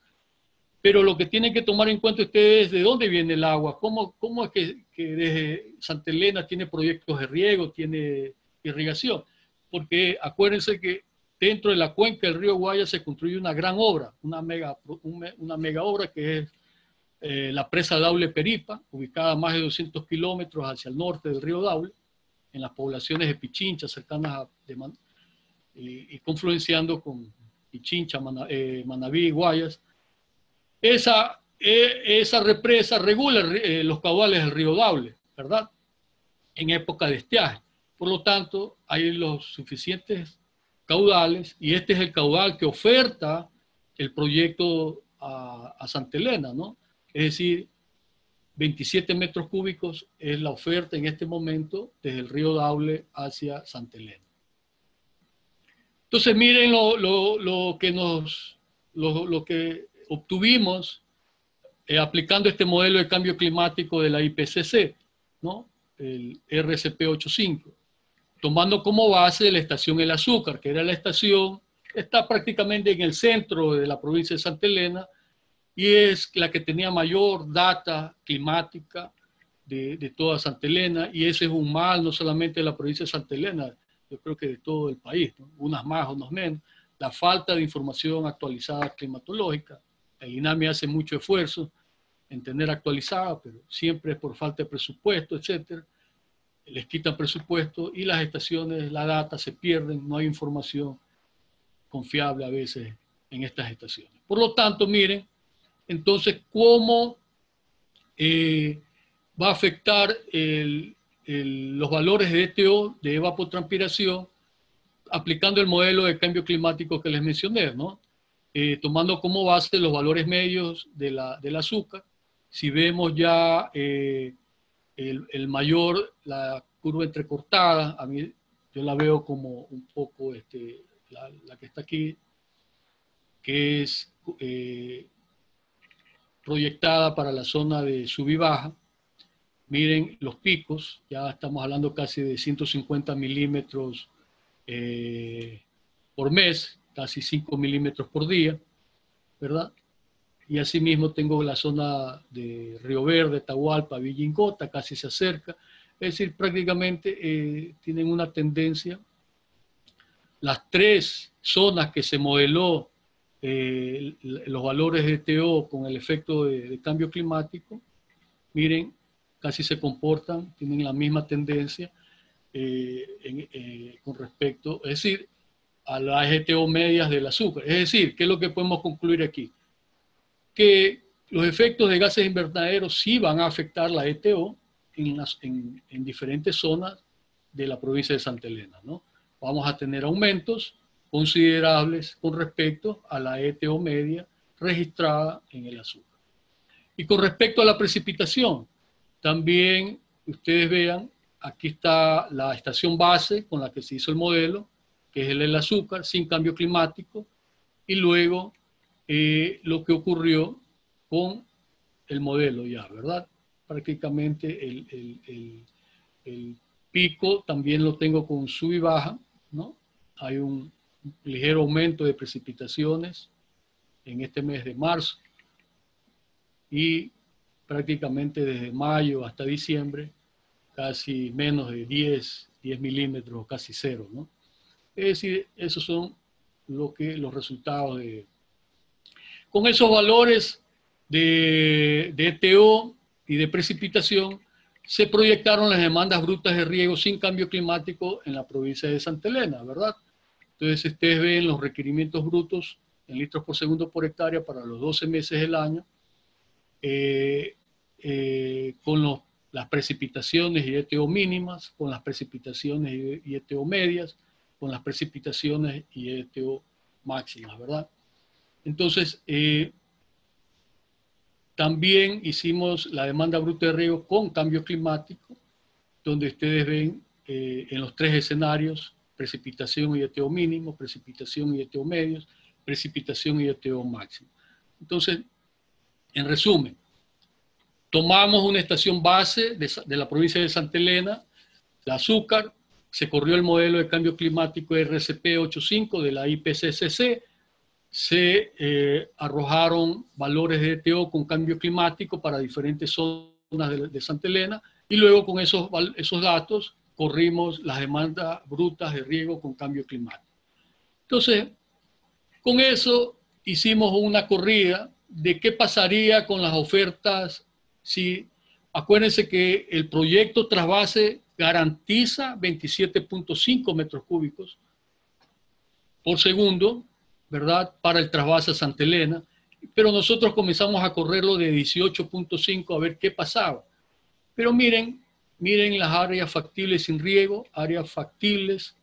pero lo que tienen que tomar en cuenta ustedes es de dónde viene el agua, cómo es que desde Santa Elena tiene proyectos de riego, tiene irrigación, porque acuérdense que dentro de la cuenca del río Guaya se construye una gran obra, una mega obra que es la presa Daule-Peripa, ubicada a más de 200 kilómetros hacia el norte del río Daule, en las poblaciones de Pichincha, cercanas y confluenciando con Pichincha, Manabí y Guayas. Esa represa regula los caudales del río Daule, ¿verdad? En época de estiaje. Por lo tanto, hay los suficientes caudales y este es el caudal que oferta el proyecto a Santa Elena, ¿no? Es decir, 27 metros cúbicos es la oferta en este momento desde el río Daule hacia Santa Elena. Entonces miren lo que obtuvimos aplicando este modelo de cambio climático de la IPCC, ¿no? El RCP85, tomando como base la estación El Azúcar, que era la estación, está prácticamente en el centro de la provincia de Santa Elena, y es la que tenía mayor data climática de toda Santa Elena, y ese es un mal no solamente de la provincia de Santa Elena, yo creo que de todo el país, ¿no? Unas más, unos menos, la falta de información actualizada climatológica. El INAMI hace mucho esfuerzo en tener actualizada, pero siempre es por falta de presupuesto, etcétera. Les quitan presupuesto y las estaciones, la data se pierden, no hay información confiable a veces en estas estaciones. Por lo tanto, miren, entonces, ¿cómo va a afectar los valores de ETO, de evapotranspiración, aplicando el modelo de cambio climático que les mencioné, ¿no? Tomando como base los valores medios del azúcar. Si vemos ya la curva entrecortada, a mí yo la veo como un poco la que está aquí, que es proyectada para la zona de sub y baja. Miren los picos, ya estamos hablando casi de 150 milímetros por mes, casi 5 milímetros por día, ¿verdad? Y asimismo tengo la zona de Río Verde, Tahualpa, Villingota, casi se acerca. Es decir, prácticamente tienen una tendencia. Las tres zonas que se modeló los valores de ETO con el efecto de cambio climático, miren, casi se comportan, tienen la misma tendencia con respecto, es decir, a las ETO medias del azúcar. Es decir, ¿qué es lo que podemos concluir aquí? Que los efectos de gases invernaderos sí van a afectar la ETO en diferentes zonas de la provincia de Santa Elena, ¿no? Vamos a tener aumentos considerables con respecto a la ETO media registrada en el azúcar. Y con respecto a la precipitación, también ustedes vean, aquí está la estación base con la que se hizo el modelo, que es el azúcar, sin cambio climático, y luego lo que ocurrió con el modelo ya, ¿verdad? Prácticamente el pico también lo tengo con sub y baja, ¿no? Hay un ligero aumento de precipitaciones en este mes de marzo y prácticamente desde mayo hasta diciembre casi menos de 10 milímetros, casi cero, ¿no? Es decir, esos son los resultados con esos valores de ETO y de precipitación se proyectaron las demandas brutas de riego sin cambio climático en la provincia de Santa Elena, ¿verdad? Entonces ustedes ven los requerimientos brutos en litros por segundo por hectárea para los 12 meses del año, con las precipitaciones y ETO mínimas, con las precipitaciones y ETO medias, con las precipitaciones y ETO máximas, ¿verdad? Entonces, también hicimos la demanda bruta de riego con cambio climático, donde ustedes ven en los tres escenarios, precipitación y ETO mínimo, precipitación y ETO medios, precipitación y ETO máximo. Entonces, en resumen, tomamos una estación base de la provincia de Santa Elena, el azúcar, se corrió el modelo de cambio climático RCP 85 de la IPCC, se arrojaron valores de ETO con cambio climático para diferentes zonas de Santa Elena, y luego con esos datos corrimos las demandas brutas de riego con cambio climático. Entonces, con eso hicimos una corrida de qué pasaría con las ofertas si, acuérdense que el proyecto trasvase garantiza 27.5 metros cúbicos por segundo, ¿verdad?, para el trasvase a Santa Elena, pero nosotros comenzamos a correrlo de 18.5 a ver qué pasaba. Pero miren las áreas factibles sin riego, áreas factibles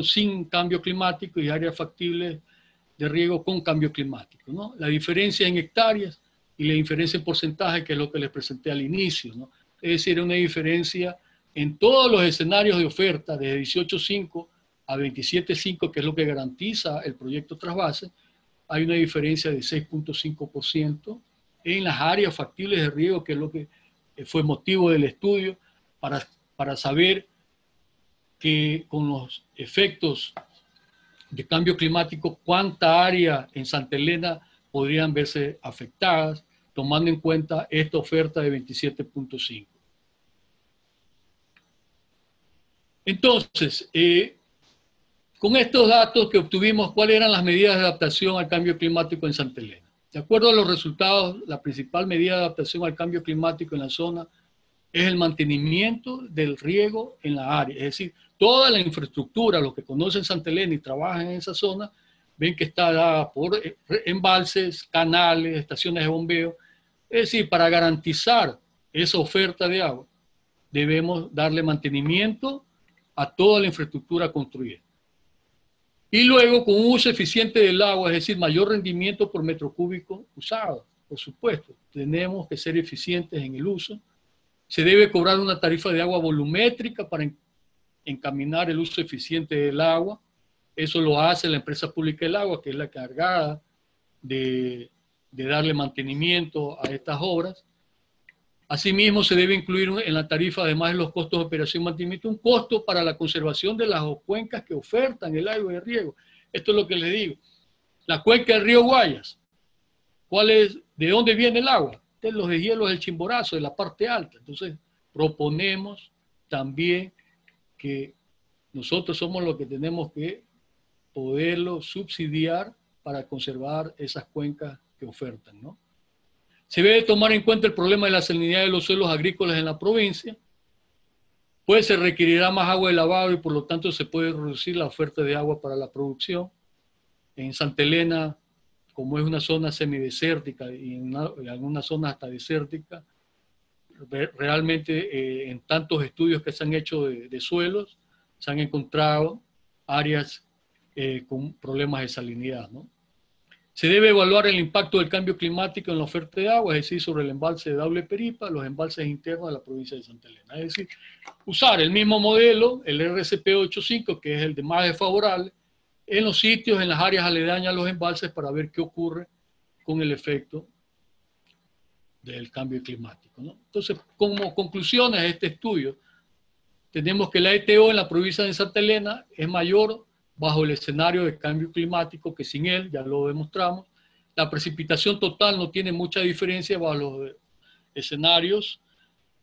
sin cambio climático y áreas factibles de riego con cambio climático, ¿no? La diferencia en hectáreas y la diferencia en porcentaje, que es lo que les presenté al inicio, ¿no? Es decir, una diferencia en todos los escenarios de oferta, de 18.5 a 27.5, que es lo que garantiza el proyecto trasvase, hay una diferencia de 6.5% en las áreas factibles de riego, que es lo que fue motivo del estudio, para saber que con los efectos de cambio climático, cuánta área en Santa Elena podrían verse afectadas, tomando en cuenta esta oferta de 27.5. Entonces, con estos datos que obtuvimos, ¿cuáles eran las medidas de adaptación al cambio climático en Santa Elena? De acuerdo a los resultados, la principal medida de adaptación al cambio climático en la zona es el mantenimiento del riego en la área. Es decir, toda la infraestructura, los que conocen Santa Elena y trabajan en esa zona, ven que está dada por embalses, canales, estaciones de bombeo. Es decir, para garantizar esa oferta de agua, debemos darle mantenimiento a toda la infraestructura construida. Y luego, con un uso eficiente del agua, es decir, mayor rendimiento por metro cúbico usado, por supuesto. Tenemos que ser eficientes en el uso. Se debe cobrar una tarifa de agua volumétrica para encaminar el uso eficiente del agua. Eso lo hace la empresa pública del agua, que es la encargada de darle mantenimiento a estas obras. Asimismo, se debe incluir en la tarifa, además de los costos de operación y mantenimiento, un costo para la conservación de las cuencas que ofertan el agua de riego. Esto es lo que les digo. La cuenca del río Guayas, ¿de dónde viene el agua? De los deshielos del Chimborazo, de la parte alta. Entonces, proponemos también que nosotros somos los que tenemos que poderlo subsidiar para conservar esas cuencas que ofertan, ¿no? Se debe tomar en cuenta el problema de la salinidad de los suelos agrícolas en la provincia, pues se requerirá más agua de lavado y por lo tanto se puede reducir la oferta de agua para la producción. En Santa Elena, como es una zona semidesértica y en algunas zonas hasta desértica, realmente en tantos estudios que se han hecho de suelos, se han encontrado áreas con problemas de salinidad, ¿no? Se debe evaluar el impacto del cambio climático en la oferta de agua, es decir, sobre el embalse de Daule Peripa, los embalses internos de la provincia de Santa Elena. Es decir, usar el mismo modelo, el RCP 85, que es el de más desfavorable, en los sitios, en las áreas aledañas a los embalses, para ver qué ocurre con el efecto del cambio climático, ¿no? Entonces, como conclusiones de este estudio, tenemos que la ETO en la provincia de Santa Elena es mayor bajo el escenario de cambio climático que sin él, ya lo demostramos. La precipitación total no tiene mucha diferencia bajo los escenarios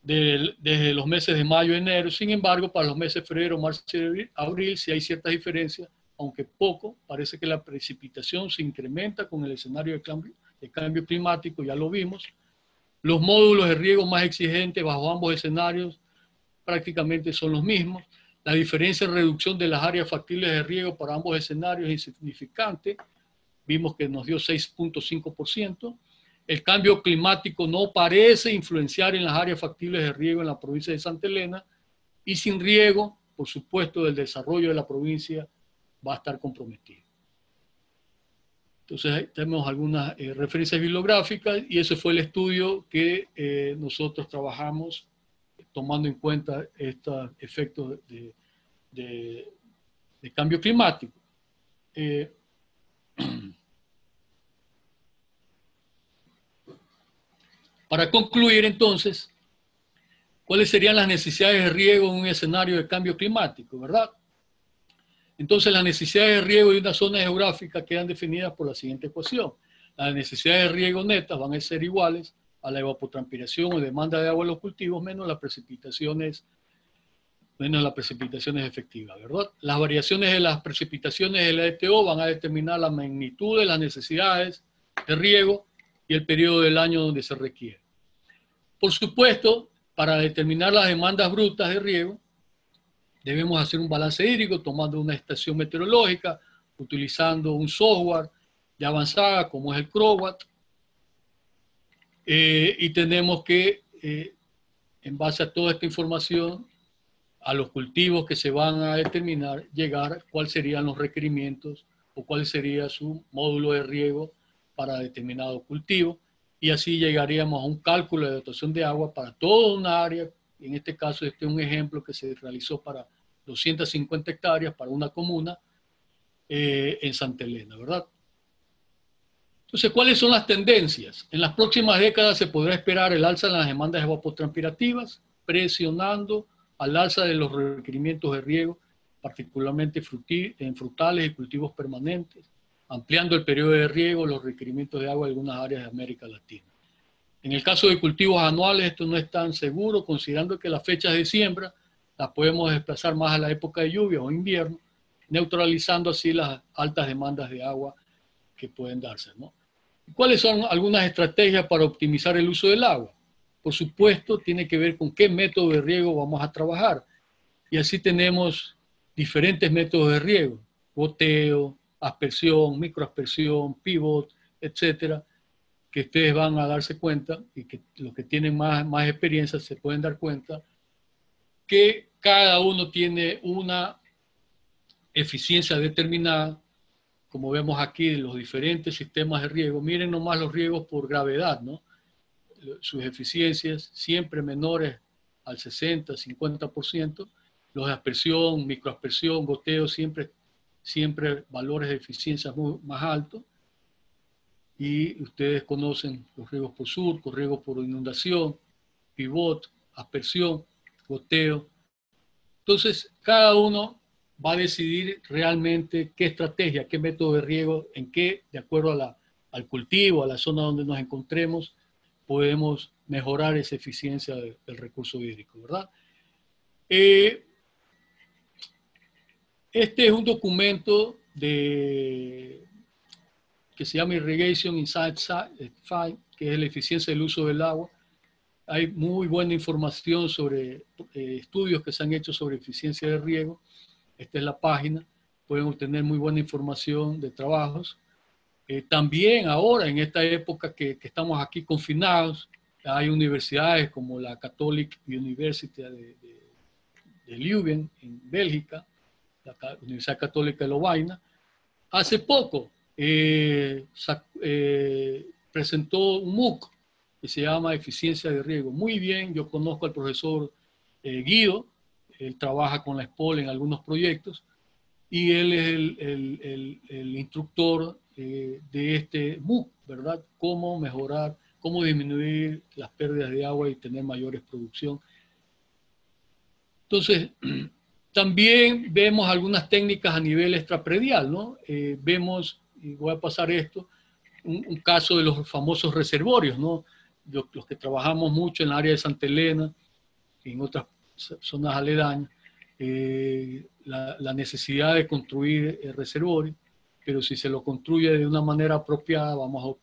desde los meses de mayo y enero. Sin embargo, para los meses de febrero, marzo y abril sí hay ciertas diferencias, aunque poco. Parece que la precipitación se incrementa con el escenario de cambio climático, ya lo vimos. Los módulos de riego más exigentes bajo ambos escenarios prácticamente son los mismos. La diferencia en reducción de las áreas factibles de riego para ambos escenarios es insignificante. Vimos que nos dio 6.5%. El cambio climático no parece influenciar en las áreas factibles de riego en la provincia de Santa Elena, y sin riego, por supuesto, el desarrollo de la provincia va a estar comprometido. Entonces, ahí tenemos algunas referencias bibliográficas, y ese fue el estudio que nosotros trabajamos tomando en cuenta estos efectos de cambio climático. Para concluir, entonces, ¿Cuáles serían las necesidades de riego en un escenario de cambio climático, verdad? Entonces, las necesidades de riego de una zona geográfica quedan definidas por la siguiente ecuación. Las necesidades de riego netas van a ser iguales a la evapotranspiración o demanda de agua en los cultivos menos las precipitaciones efectivas, ¿verdad? Las variaciones de las precipitaciones de la ETO van a determinar la magnitud de las necesidades de riego y el periodo del año donde se requiere. Por supuesto, para determinar las demandas brutas de riego, debemos hacer un balance hídrico tomando una estación meteorológica, utilizando un software de avanzada como es el CROWAT, y tenemos que, en base a toda esta información, a los cultivos que se van a determinar, llegar a cuáles serían los requerimientos o cuál sería su módulo de riego para determinado cultivo, y así llegaríamos a un cálculo de dotación de agua para toda una área. En este caso, este es un ejemplo que se realizó para 250 hectáreas para una comuna en Santa Elena, ¿verdad? Entonces, ¿cuáles son las tendencias? En las próximas décadas se podrá esperar el alza en las demandas evapotranspirativas, presionando al alza de los requerimientos de riego, particularmente en frutales y cultivos permanentes, ampliando el periodo de riego, los requerimientos de agua en algunas áreas de América Latina. En el caso de cultivos anuales, esto no es tan seguro, considerando que las fechas de siembra las podemos desplazar más a la época de lluvia o invierno, neutralizando así las altas demandas de agua que pueden darse, ¿no? ¿Cuáles son algunas estrategias para optimizar el uso del agua? Por supuesto, tiene que ver con qué método de riego vamos a trabajar. Y así tenemos diferentes métodos de riego: goteo, aspersión, microaspersión, pivot, etcétera, que ustedes van a darse cuenta, y que los que tienen más experiencia se pueden dar cuenta, que cada uno tiene una eficiencia determinada, como vemos aquí en los diferentes sistemas de riego. Miren nomás los riegos por gravedad, ¿no? Sus eficiencias siempre menores al 60, 50%, los de aspersión, microaspersión, goteo, siempre valores de eficiencia más altos. Y ustedes conocen los riegos por surco, riego por inundación, pivot, aspersión, goteo. Entonces, cada uno va a decidir realmente qué estrategia, qué método de riego, en qué, de acuerdo al cultivo, a la zona donde nos encontremos, podemos mejorar esa eficiencia del recurso hídrico, ¿verdad? Este es un documento que se llama Irrigation Insights 5, que es la eficiencia del uso del agua. Hay muy buena información sobre estudios que se han hecho sobre eficiencia de riego. Esta es la página. Pueden obtener muy buena información de trabajos. También ahora, en esta época que estamos aquí confinados, hay universidades como la Catholic University de Leuven, en Bélgica, la Universidad Católica de Lovaina. Hace poco presentó un MOOC que se llama Eficiencia de Riego. Muy bien, yo conozco al profesor Guido, él trabaja con la SPOL en algunos proyectos, y él es el instructor de este MOOC, ¿verdad? Cómo mejorar, cómo disminuir las pérdidas de agua y tener mayores producción. Entonces, también vemos algunas técnicas a nivel extrapredial, ¿no? Vemos, y voy a pasar esto, un caso de los famosos reservorios, ¿no? Los que trabajamos mucho en el área de Santa Elena y en otras zonas aledañas, la necesidad de construir reservorios, pero si se lo construye de una manera apropiada, vamos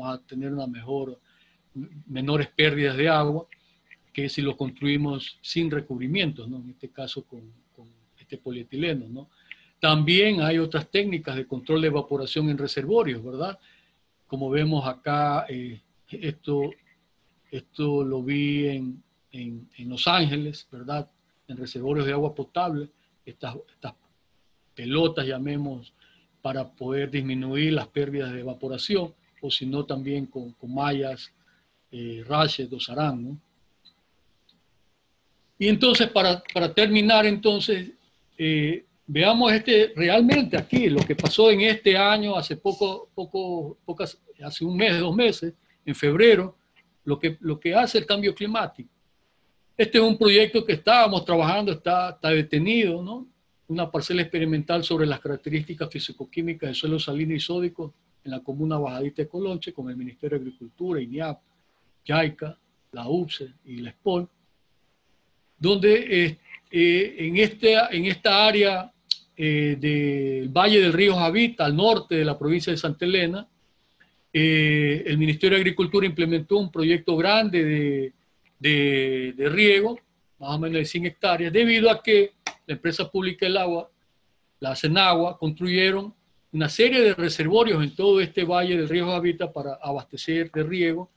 a tener menores pérdidas de agua que si lo construimos sin recubrimientos, ¿no? En este caso con este polietileno, ¿no? También hay otras técnicas de control de evaporación en reservorios, ¿verdad? Como vemos acá, esto lo vi en Los Ángeles, ¿verdad? En reservorios de agua potable, estas pelotas, llamemos, para poder disminuir las pérdidas de evaporación, o si no también con mallas, rachet o sarán, ¿no? Y entonces, para terminar, entonces, veamos realmente aquí, lo que pasó en este año, hace hace un mes, 2 meses, en febrero, lo que hace el cambio climático. Este es un proyecto que estábamos trabajando, está detenido, ¿no? Una parcela experimental sobre las características físico-químicas de suelos salinos y sódicos en la comuna Bajadita de Colonche, con el Ministerio de Agricultura, INIAP, JAICA, la UPSE y la SPOL, donde en esta área del Valle del Río Javita, al norte de la provincia de Santa Elena, el Ministerio de Agricultura implementó un proyecto grande de riego, más o menos de 100 hectáreas, debido a que la empresa pública del agua, la Senagua, construyeron una serie de reservorios en todo este valle del río Javita para abastecer de riego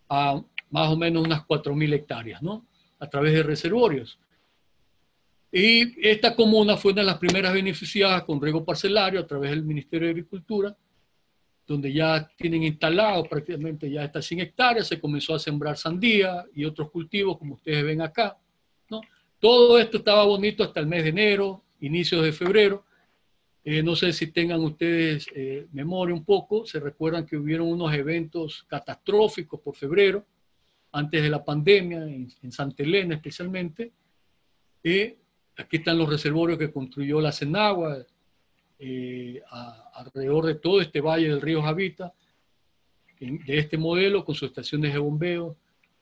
a más o menos unas 4.000 hectáreas, ¿no? A través de reservorios. Y esta comuna fue una de las primeras beneficiadas con riego parcelario a través del Ministerio de Agricultura, donde ya tienen instalado prácticamente ya estas 100 hectáreas, se comenzó a sembrar sandía y otros cultivos, como ustedes ven acá, ¿no? Todo esto estaba bonito hasta el mes de enero, inicios de febrero. No sé si tengan ustedes memoria un poco, se recuerdan que hubieron unos eventos catastróficos por febrero, antes de la pandemia, en Santa Elena especialmente. Aquí están los reservorios que construyó la Senagua, alrededor de todo este valle del río Javita, de este modelo, con sus estaciones de bombeo,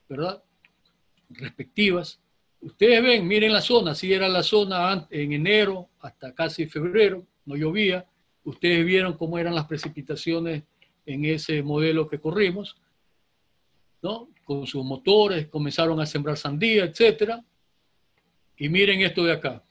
¿verdad? Respectivas. Ustedes ven, miren la zona, así era la zona en enero hasta casi febrero, no llovía. Ustedes vieron cómo eran las precipitaciones en ese modelo que corrimos, ¿no? Con sus motores, comenzaron a sembrar sandía, etcétera. Y miren esto de acá.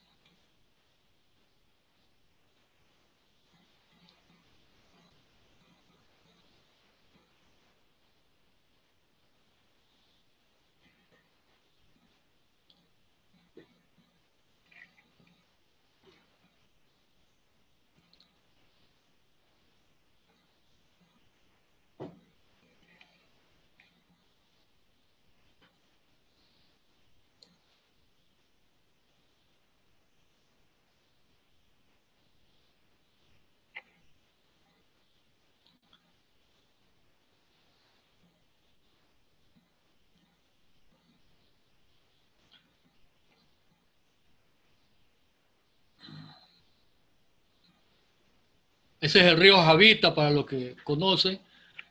Ese es el río Javita, para los que conocen.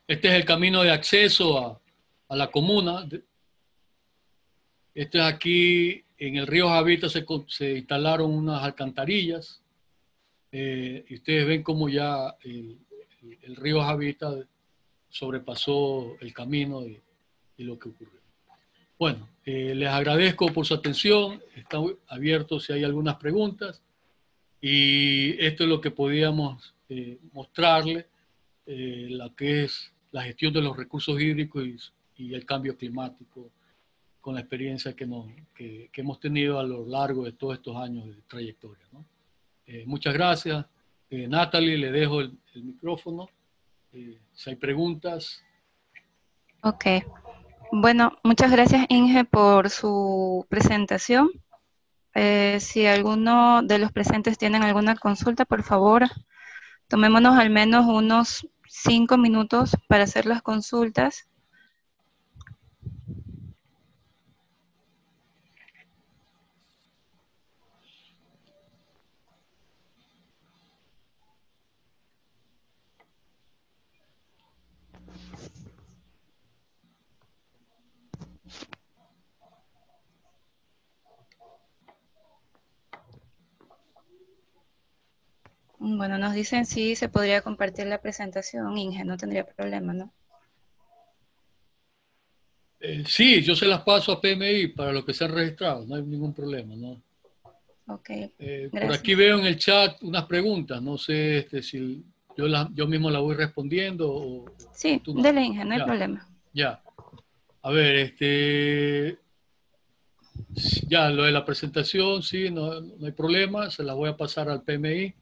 Este es el camino de acceso a la comuna. Este es aquí, en el río Javita se instalaron unas alcantarillas. Y ustedes ven cómo ya el río Javita sobrepasó el camino y lo que ocurrió. Bueno, les agradezco por su atención. Está abierto si hay algunas preguntas. Y esto es lo que podíamos mostrarle, lo que es la gestión de los recursos hídricos y el cambio climático, con la experiencia que hemos tenido a lo largo de todos estos años de trayectoria, ¿no? Muchas gracias. Natalie, le dejo el micrófono. Si hay preguntas. Ok. Bueno, muchas gracias, Inge, por su presentación. Si alguno de los presentes tienen alguna consulta, por favor, tomémonos al menos unos 5 minutos para hacer las consultas. Bueno, nos dicen si se podría compartir la presentación, Inge, no tendría problema, ¿no? Sí, yo se las paso a PMI para los que se han registrado, no hay ningún problema, ¿no? Ok, por aquí veo en el chat unas preguntas, no sé si yo mismo las voy respondiendo o sí, tú no. dele, Inge, no hay problema. Ya. A ver, ya lo de la presentación, sí, no hay problema, se la voy a pasar al PMI.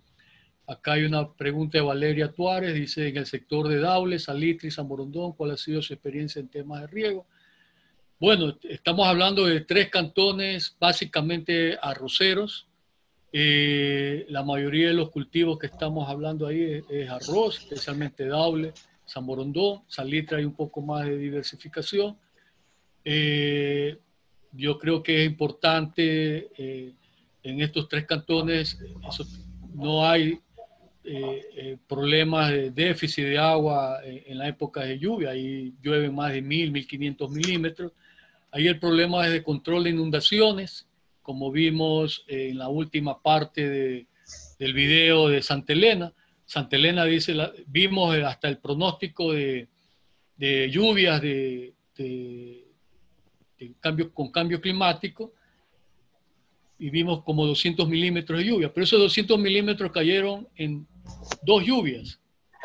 Acá hay una pregunta de Valeria Tuárez, dice, en el sector de Daule, Salitre y San Borondón, ¿cuál ha sido su experiencia en temas de riego? Bueno, estamos hablando de 3 cantones básicamente arroceros. La mayoría de los cultivos que estamos hablando ahí es arroz, especialmente Daule, San Borondón. Salitre hay un poco más de diversificación. yo creo que es importante en estos 3 cantones, no hay problemas de déficit de agua en la época de lluvia, ahí llueve más de 1.500 milímetros. Ahí el problema es de control de inundaciones, como vimos en la última parte del video de Santa Elena. Santa Elena dice, vimos hasta el pronóstico de lluvias con cambio climático, y vimos como 200 milímetros de lluvia, pero esos 200 milímetros cayeron en 2 lluvias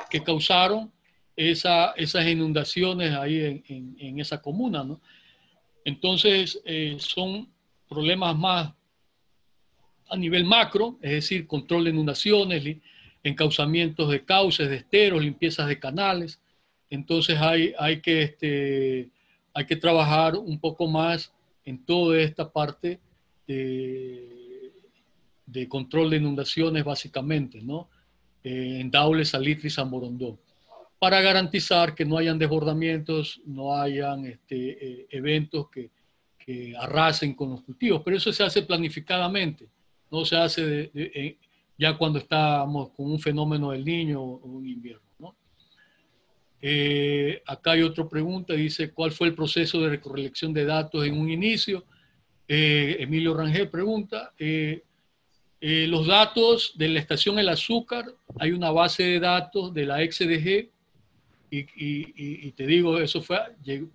que causaron esas inundaciones ahí en esa comuna, ¿no? Entonces, son problemas más a nivel macro, es decir, control de inundaciones, encauzamientos de cauces, de esteros, limpiezas de canales. Entonces hay que trabajar un poco más en toda esta parte de control de inundaciones, básicamente, ¿no? En Daule, Salitre y San Borondón, para garantizar que no hayan desbordamientos, no hayan eventos que arrasen con los cultivos. Pero eso se hace planificadamente, no se hace ya cuando estamos con un fenómeno del Niño o un invierno, ¿no? Acá hay otra pregunta, dice, ¿cuál fue el proceso de recolección de datos en un inicio? Emilio Rangel pregunta, los datos de la estación El Azúcar, hay una base de datos de la XDG, y te digo,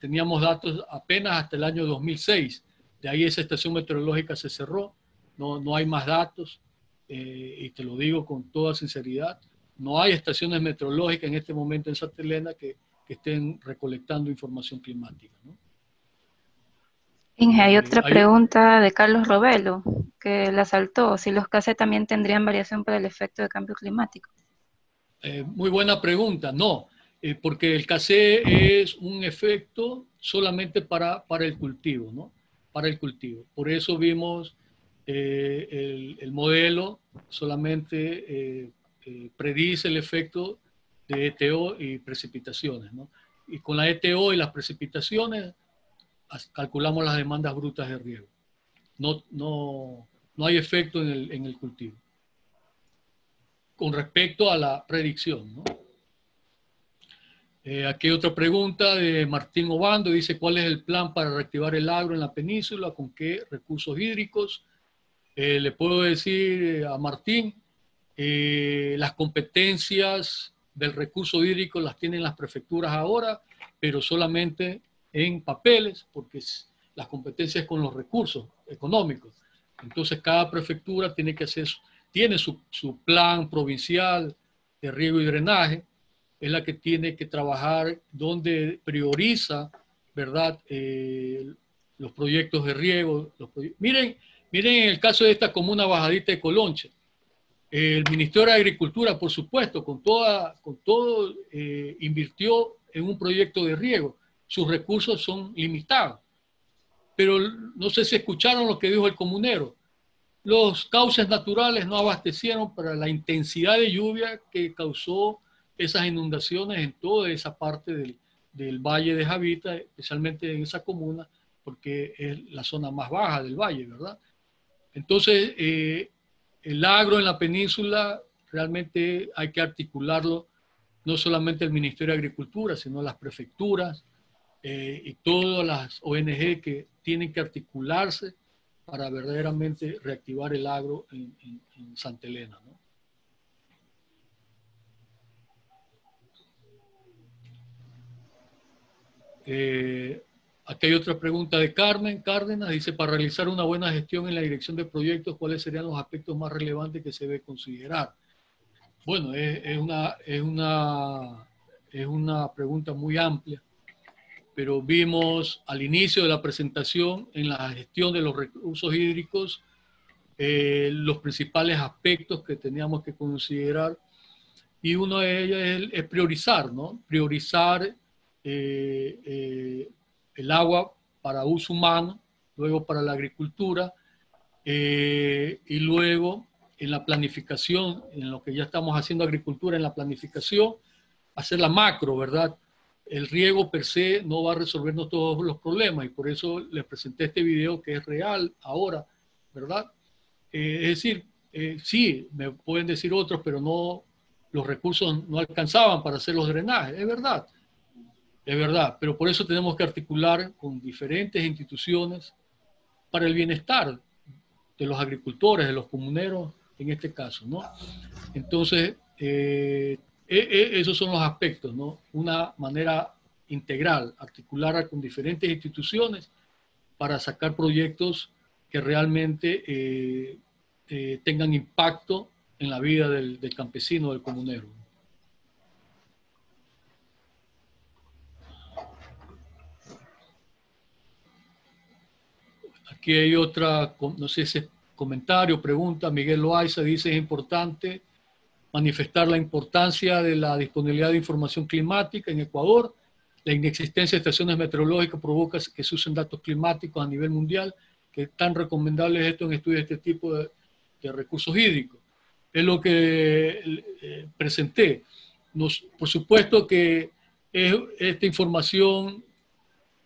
teníamos datos apenas hasta el año 2006, de ahí esa estación meteorológica se cerró, no hay más datos, y te lo digo con toda sinceridad, no hay estaciones meteorológicas en este momento en Santa Elena que estén recolectando información climática, ¿no? Inge, hay otra pregunta de Carlos Robelo, que la saltó, si los KC también tendrían variación por el efecto de cambio climático. Muy buena pregunta, no, porque el KC es un efecto solamente para el cultivo, ¿no? Para el cultivo. Por eso vimos el modelo solamente predice el efecto de ETO y precipitaciones, ¿no? Y con la ETO y las precipitaciones calculamos las demandas brutas de riego. No hay efecto en el cultivo. Con respecto a la predicción, ¿no? Aquí hay otra pregunta de Martín Obando, dice, ¿cuál es el plan para reactivar el agro en la península? ¿Con qué recursos hídricos? Le puedo decir a Martín, las competencias del recurso hídrico las tienen las prefecturas ahora, pero solamente en papeles, porque las competencias con los recursos económicos. Entonces cada prefectura tiene su plan provincial de riego y drenaje, es la que tiene que trabajar donde prioriza, ¿verdad?, los proyectos de riego. Miren en el caso de esta comuna bajadita de Colonche, el Ministerio de Agricultura, por supuesto, con todo invirtió en un proyecto de riego. Sus recursos son limitados. Pero no sé si escucharon lo que dijo el comunero. Los cauces naturales no abastecieron para la intensidad de lluvia que causó esas inundaciones en toda esa parte del valle de Javita, especialmente en esa comuna, porque es la zona más baja del valle, ¿verdad? Entonces, el agro en la península realmente hay que articularlo, no solamente el Ministerio de Agricultura, sino las prefecturas y todas las ONG que tienen que articularse para verdaderamente reactivar el agro en Santa Elena, ¿no? Aquí hay otra pregunta de Carmen Cárdenas, dice, para realizar una buena gestión en la dirección de proyectos, ¿cuáles serían los aspectos más relevantes que se debe considerar? Bueno, es una pregunta muy amplia, pero vimos al inicio de la presentación en la gestión de los recursos hídricos los principales aspectos que teníamos que considerar, y uno de ellos es priorizar, ¿no? Priorizar el agua para uso humano, luego para la agricultura, y luego en la planificación, en lo que ya estamos haciendo agricultura, en la planificación, hacer la macro, ¿verdad? el riego per se no va a resolvernos todos los problemas, y por eso les presenté este video que es real ahora, ¿verdad? Es decir, sí, me pueden decir otros, pero no, los recursos no alcanzaban para hacer los drenajes, es verdad, pero por eso tenemos que articular con diferentes instituciones para el bienestar de los agricultores, de los comuneros, en este caso, ¿no? Entonces, esos son los aspectos, ¿no? Una manera integral, articular con diferentes instituciones para sacar proyectos que realmente tengan impacto en la vida del campesino, del comunero. Aquí hay otra, no sé si es comentario, pregunta. Miguel Loaiza dice: es importante manifestar la importancia de la disponibilidad de información climática en Ecuador. La inexistencia de estaciones meteorológicas provoca que se usen datos climáticos a nivel mundial, que es tan recomendable es esto en estudios de este tipo de recursos hídricos. Es lo que presenté. Por supuesto que esta información,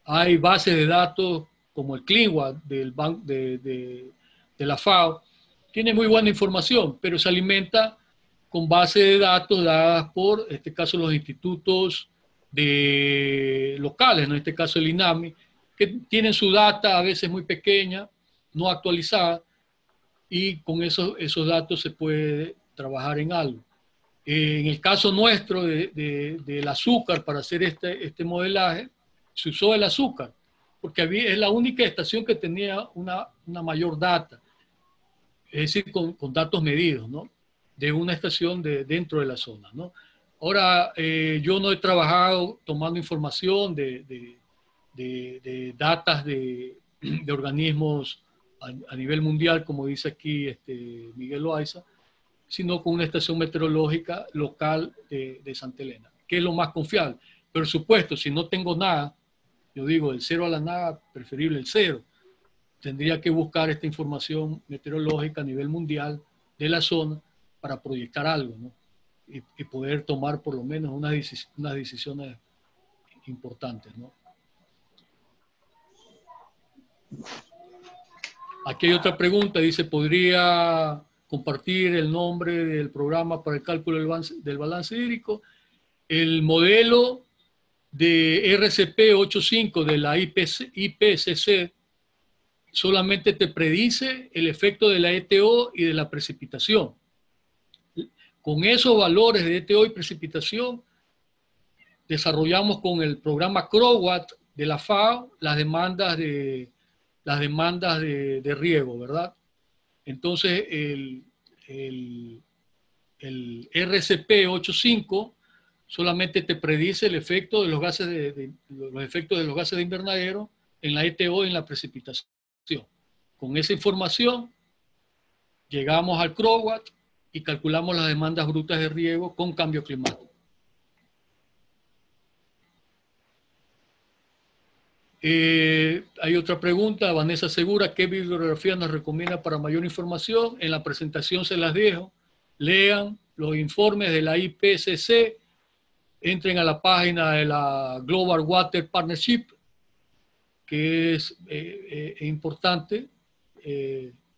hay bases de datos como el CLINWA de la FAO, tiene muy buena información, pero se alimenta con bases de datos dadas por, en este caso, los institutos locales, ¿no? En este caso el INAMI, que tienen su data a veces muy pequeña, no actualizada, y con esos datos se puede trabajar en algo. En el caso nuestro del azúcar, para hacer este modelaje, se usó el azúcar, porque es la única estación que tenía una mayor data, es decir, con datos medidos, ¿no? De una estación dentro de la zona, ¿no? Ahora, yo no he trabajado tomando información de datas de organismos a nivel mundial, como dice aquí Miguel Loaiza, sino con una estación meteorológica local de Santa Elena, que es lo más confiable. Pero, por supuesto, si no tengo nada, yo digo, del cero a la nada, preferible el cero. Tendría que buscar esta información meteorológica a nivel mundial de la zona para proyectar algo, ¿no? Y poder tomar por lo menos unas decisiones importantes, ¿no? Aquí hay otra pregunta, dice: ¿podría compartir el nombre del programa para el cálculo del balance hídrico? El modelo de RCP 85 de la IPCC solamente te predice el efecto de la ETO y de la precipitación. Con esos valores de ETO y precipitación, desarrollamos con el programa CROWAT de la FAO las demandas de riego, ¿verdad? Entonces, el RCP 85 solamente te predice el efecto de los efectos de los gases de invernadero en la ETO y en la precipitación. Con esa información llegamos al CROWAT y calculamos las demandas brutas de riego con cambio climático. Hay otra pregunta, Vanessa Segura: ¿qué bibliografía nos recomienda para mayor información? En la presentación se las dejo. Lean los informes de la IPCC, entren a la página de la Global Water Partnership, que es importante.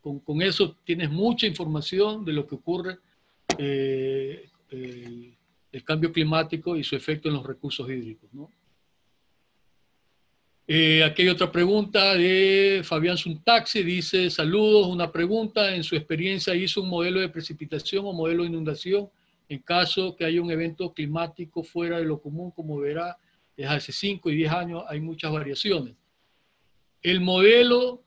Con eso tienes mucha información de lo que ocurre, el cambio climático y su efecto en los recursos hídricos, ¿no? Aquí hay otra pregunta de Fabián Suntaxi, dice: saludos, una pregunta. En su experiencia, ¿hizo un modelo de precipitación o modelo de inundación en caso que haya un evento climático fuera de lo común? Como verá, desde hace 5 y 10 años hay muchas variaciones. El modelo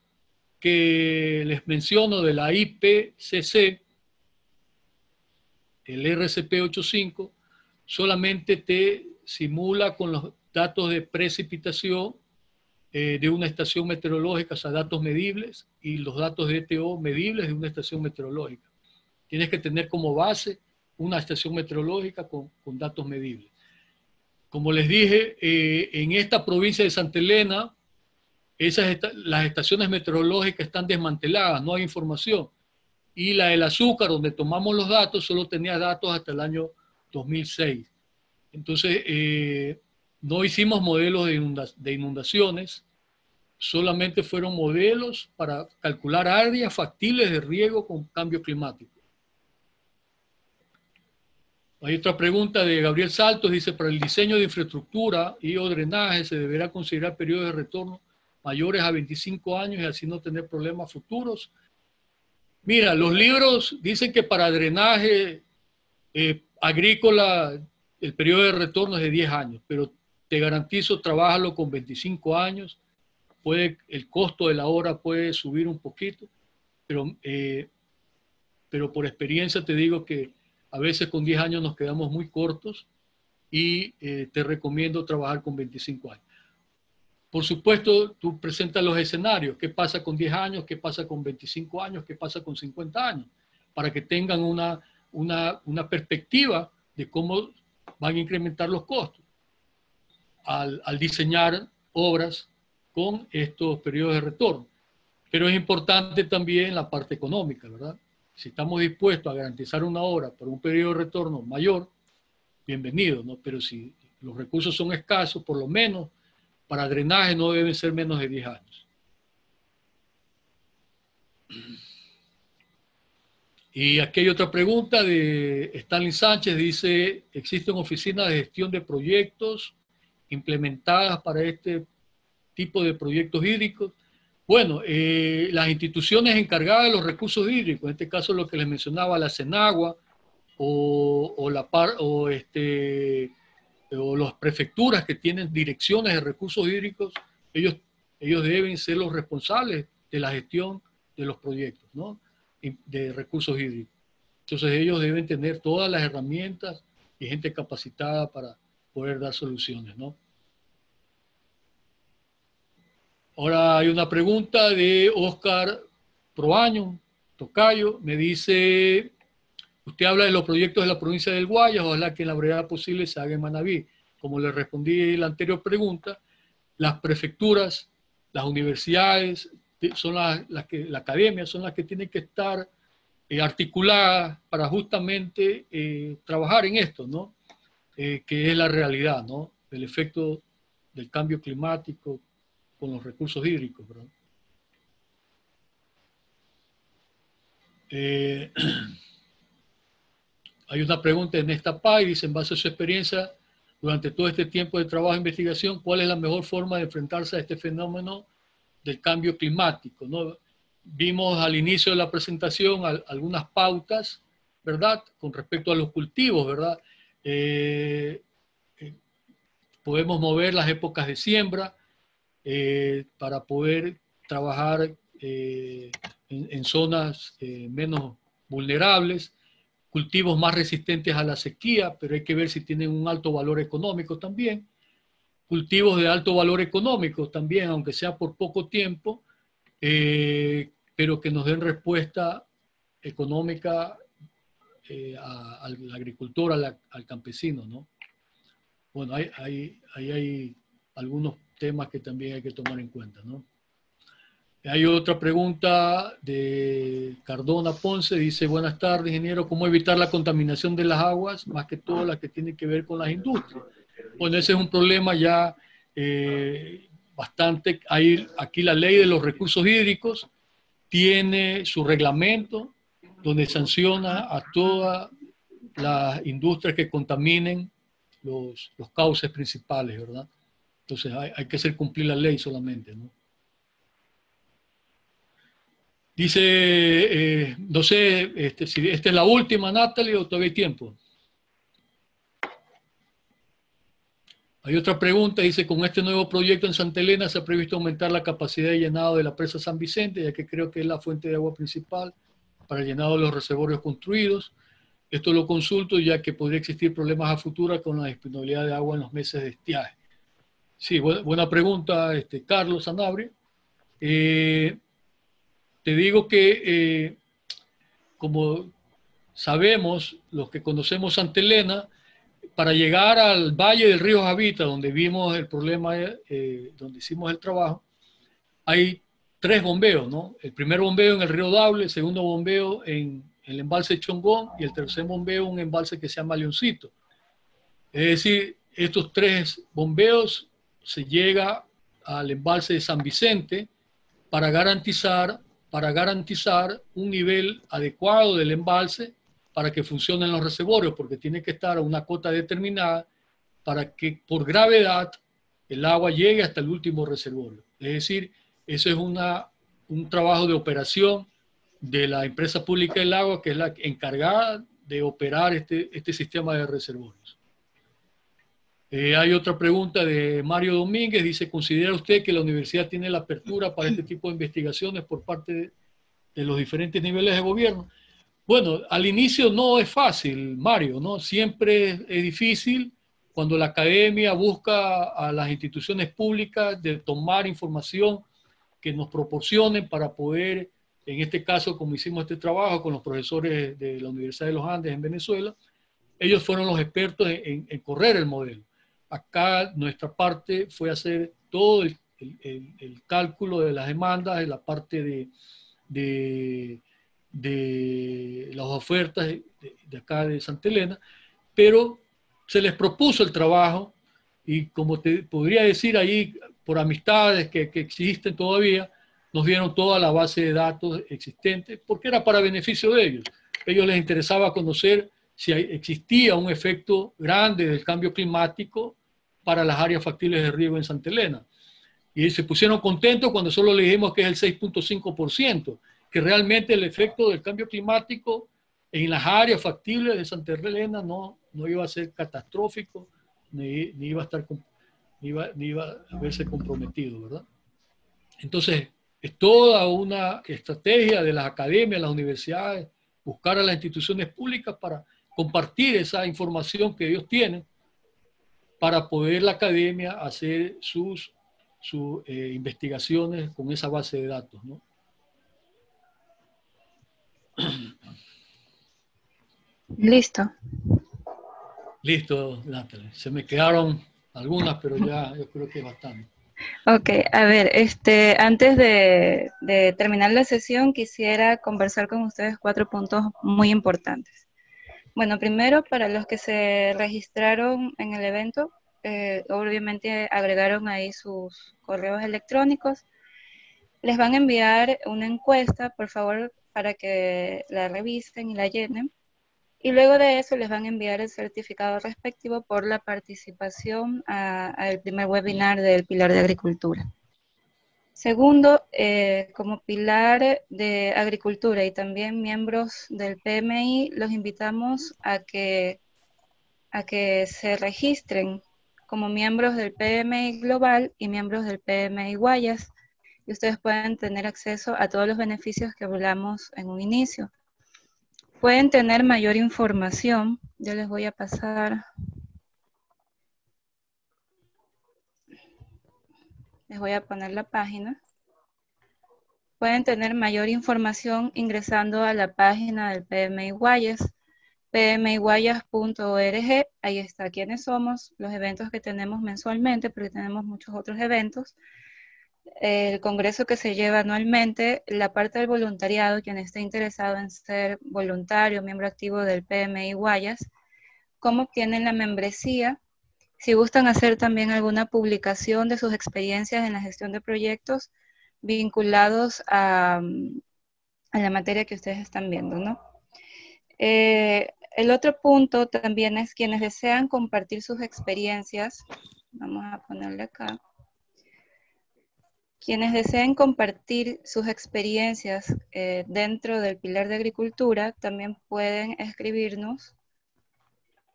que les menciono de la IPCC, el RCP 85, solamente te simula con los datos de precipitación de una estación meteorológica, o sea, datos medibles, y los datos de ETO medibles de una estación meteorológica. Tienes que tener como base una estación meteorológica con datos medibles. Como les dije, en esta provincia de Santa Elena, las estaciones meteorológicas están desmanteladas, no hay información. Y la del azúcar, donde tomamos los datos, solo tenía datos hasta el año 2006. Entonces, no hicimos modelos de inundaciones, solamente fueron modelos para calcular áreas factibles de riego con cambio climático. Hay otra pregunta de Gabriel Saltos, dice, para el diseño de infraestructura y o drenaje se deberá considerar periodos de retorno mayores a 25 años y así no tener problemas futuros. Mira, los libros dicen que para drenaje agrícola el periodo de retorno es de 10 años, pero te garantizo, trabájalo con 25 años, el costo de la hora puede subir un poquito, pero por experiencia te digo que a veces con 10 años nos quedamos muy cortos y te recomiendo trabajar con 25 años. Por supuesto, tú presentas los escenarios, qué pasa con 10 años, qué pasa con 25 años, qué pasa con 50 años, para que tengan una perspectiva de cómo van a incrementar los costos al diseñar obras con estos periodos de retorno. Pero es importante también la parte económica, ¿verdad? Si estamos dispuestos a garantizar una obra por un periodo de retorno mayor, bienvenido, ¿no? Pero si los recursos son escasos, por lo menos para drenaje no deben ser menos de 10 años. Y aquí hay otra pregunta de Stanley Sánchez, dice, ¿existen oficinas de gestión de proyectos implementadas para este tipo de proyectos hídricos? Bueno, las instituciones encargadas de los recursos hídricos, en este caso lo que les mencionaba, la Senagua o las prefecturas que tienen direcciones de recursos hídricos, ellos deben ser los responsables de la gestión de los proyectos, ¿no? De recursos hídricos. Entonces ellos deben tener todas las herramientas y gente capacitada para poder dar soluciones, ¿no? Ahora hay una pregunta de Oscar Proaño, tocayo, me dice, usted habla de los proyectos de la provincia del Guayas, ojalá que en la brevedad posible se haga en Manabí. Como le respondí en la anterior pregunta, las prefecturas, las universidades, son la academia son las que tienen que estar articuladas para justamente trabajar en esto, ¿no? Que es la realidad, ¿no? El efecto del cambio climático con los recursos hídricos, ¿verdad? Hay una pregunta en esta página, dice, en base a su experiencia, durante todo este tiempo de trabajo e investigación, ¿cuál es la mejor forma de enfrentarse a este fenómeno del cambio climático, ¿no? Vimos al inicio de la presentación algunas pautas, ¿verdad? Con respecto a los cultivos, ¿verdad? Podemos mover las épocas de siembra para poder trabajar en zonas menos vulnerables, cultivos más resistentes a la sequía, pero hay que ver si tienen un alto valor económico también. Cultivos de alto valor económico también, aunque sea por poco tiempo, pero que nos den respuesta económica al agricultor, al campesino, ¿no? Bueno, hay algunos temas que también hay que tomar en cuenta, ¿no? Hay otra pregunta de Cardona Ponce, dice, buenas tardes, ingeniero, ¿cómo evitar la contaminación de las aguas, más que todo las que tienen que ver con las industrias? Bueno, ese es un problema ya bastante. Aquí la ley de los recursos hídricos tiene su reglamento donde sanciona a todas las industrias que contaminen los cauces principales, ¿verdad? Entonces hay que hacer cumplir la ley solamente, ¿no? Dice, no sé si esta es la última, Natalie, o todavía hay tiempo. Hay otra pregunta, dice, con este nuevo proyecto en Santa Elena se ha previsto aumentar la capacidad de llenado de la presa San Vicente, ya que creo que es la fuente de agua principal para el llenado de los reservorios construidos. Esto lo consulto ya que podría existir problemas a futuro con la disponibilidad de agua en los meses de estiaje. Sí, buena pregunta, Carlos Sanabria. Te digo que, como sabemos, los que conocemos Santa Elena, para llegar al valle del río Javita, donde vimos el problema, donde hicimos el trabajo, hay 3 bombeos, ¿no? El primer bombeo en el río Daule, el segundo bombeo en el embalse Chongón y el tercer bombeo en un embalse que se llama Leoncito. Es decir, estos 3 bombeos se llega al embalse de San Vicente para garantizar un nivel adecuado del embalse para que funcionen los reservorios, porque tiene que estar a una cota determinada para que por gravedad el agua llegue hasta el último reservorio. Es decir, eso es un trabajo de operación de la empresa pública del agua, que es la encargada de operar este sistema de reservorios. Hay otra pregunta de Mario Domínguez, dice, ¿considera usted que la universidad tiene la apertura para este tipo de investigaciones por parte de los diferentes niveles de gobierno? Bueno, al inicio no es fácil, Mario, ¿no? Siempre es difícil cuando la academia busca a las instituciones públicas de tomar información que nos proporcionen para poder, en este caso, como hicimos este trabajo con los profesores de la Universidad de los Andes en Venezuela, ellos fueron los expertos en correr el modelo. Acá nuestra parte fue hacer todo el cálculo de las demandas, de la parte de las ofertas de acá de Santa Elena, pero se les propuso el trabajo y, como te podría decir ahí, por amistades que existen todavía, nos dieron toda la base de datos existente, porque era para beneficio de ellos. A ellos les interesaba conocer si existía un efecto grande del cambio climático para las áreas factibles de riego en Santa Elena. Y se pusieron contentos cuando solo le dijimos que es el 6.5%, que realmente el efecto del cambio climático en las áreas factibles de Santa Elena no iba a ser catastrófico, ni iba a verse comprometido, ¿verdad? Entonces, es toda una estrategia de las academias, las universidades, buscar a las instituciones públicas para compartir esa información que ellos tienen para poder la academia hacer sus investigaciones con esa base de datos, ¿no? Listo. Listo, Natalie. Se me quedaron algunas, pero ya yo creo que es bastante. Ok, a ver, antes de terminar la sesión, quisiera conversar con ustedes 4 puntos muy importantes. Bueno, primero, para los que se registraron en el evento, obviamente agregaron ahí sus correos electrónicos. Les van a enviar una encuesta, por favor, para que la revisen y la llenen. Y luego de eso les van a enviar el certificado respectivo por la participación al primer webinar del Pilar de Agricultura. Segundo, como Pilar de Agricultura y también miembros del PMI, los invitamos a que se registren como miembros del PMI Global y miembros del PMI Guayas, y ustedes pueden tener acceso a todos los beneficios que hablamos en un inicio. Pueden tener mayor información, yo les voy a pasar, les voy a poner la página. Pueden tener mayor información ingresando a la página del PMI Guayas, pmiguayas.org, ahí está quiénes somos, los eventos que tenemos mensualmente, porque tenemos muchos otros eventos, el congreso que se lleva anualmente, la parte del voluntariado, quien esté interesado en ser voluntario, miembro activo del PMI Guayas, cómo obtienen la membresía, si gustan hacer también alguna publicación de sus experiencias en la gestión de proyectos vinculados a la materia que ustedes están viendo, ¿no? El otro punto también es quienes desean compartir sus experiencias, vamos a ponerle acá, quienes deseen compartir sus experiencias dentro del Pilar de Agricultura también pueden escribirnos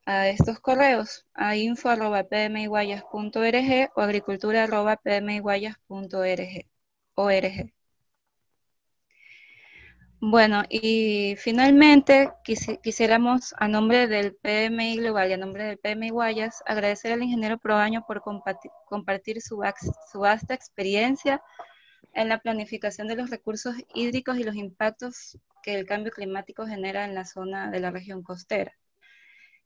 a estos correos, a info@pmiguayas.org o agricultura@pmiguayas.org. Bueno, y finalmente quisiéramos, a nombre del PMI Global y a nombre del PMI Guayas, agradecer al ingeniero Proaño por compartir su vasta experiencia en la planificación de los recursos hídricos y los impactos que el cambio climático genera en la zona de la región costera.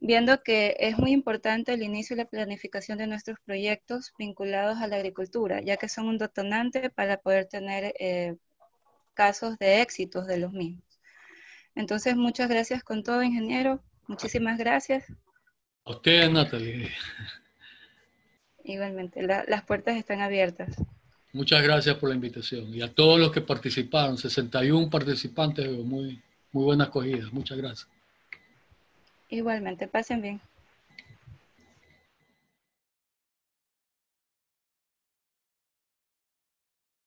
Viendo que es muy importante el inicio y la planificación de nuestros proyectos vinculados a la agricultura, ya que son un detonante para poder tener casos de éxitos de los mismos. Entonces, muchas gracias con todo, ingeniero. Muchísimas gracias. A usted, Natalie. Igualmente, las puertas están abiertas. Muchas gracias por la invitación. Y a todos los que participaron, 61 participantes, muy, muy buena acogida. Muchas gracias. Igualmente, pasen bien.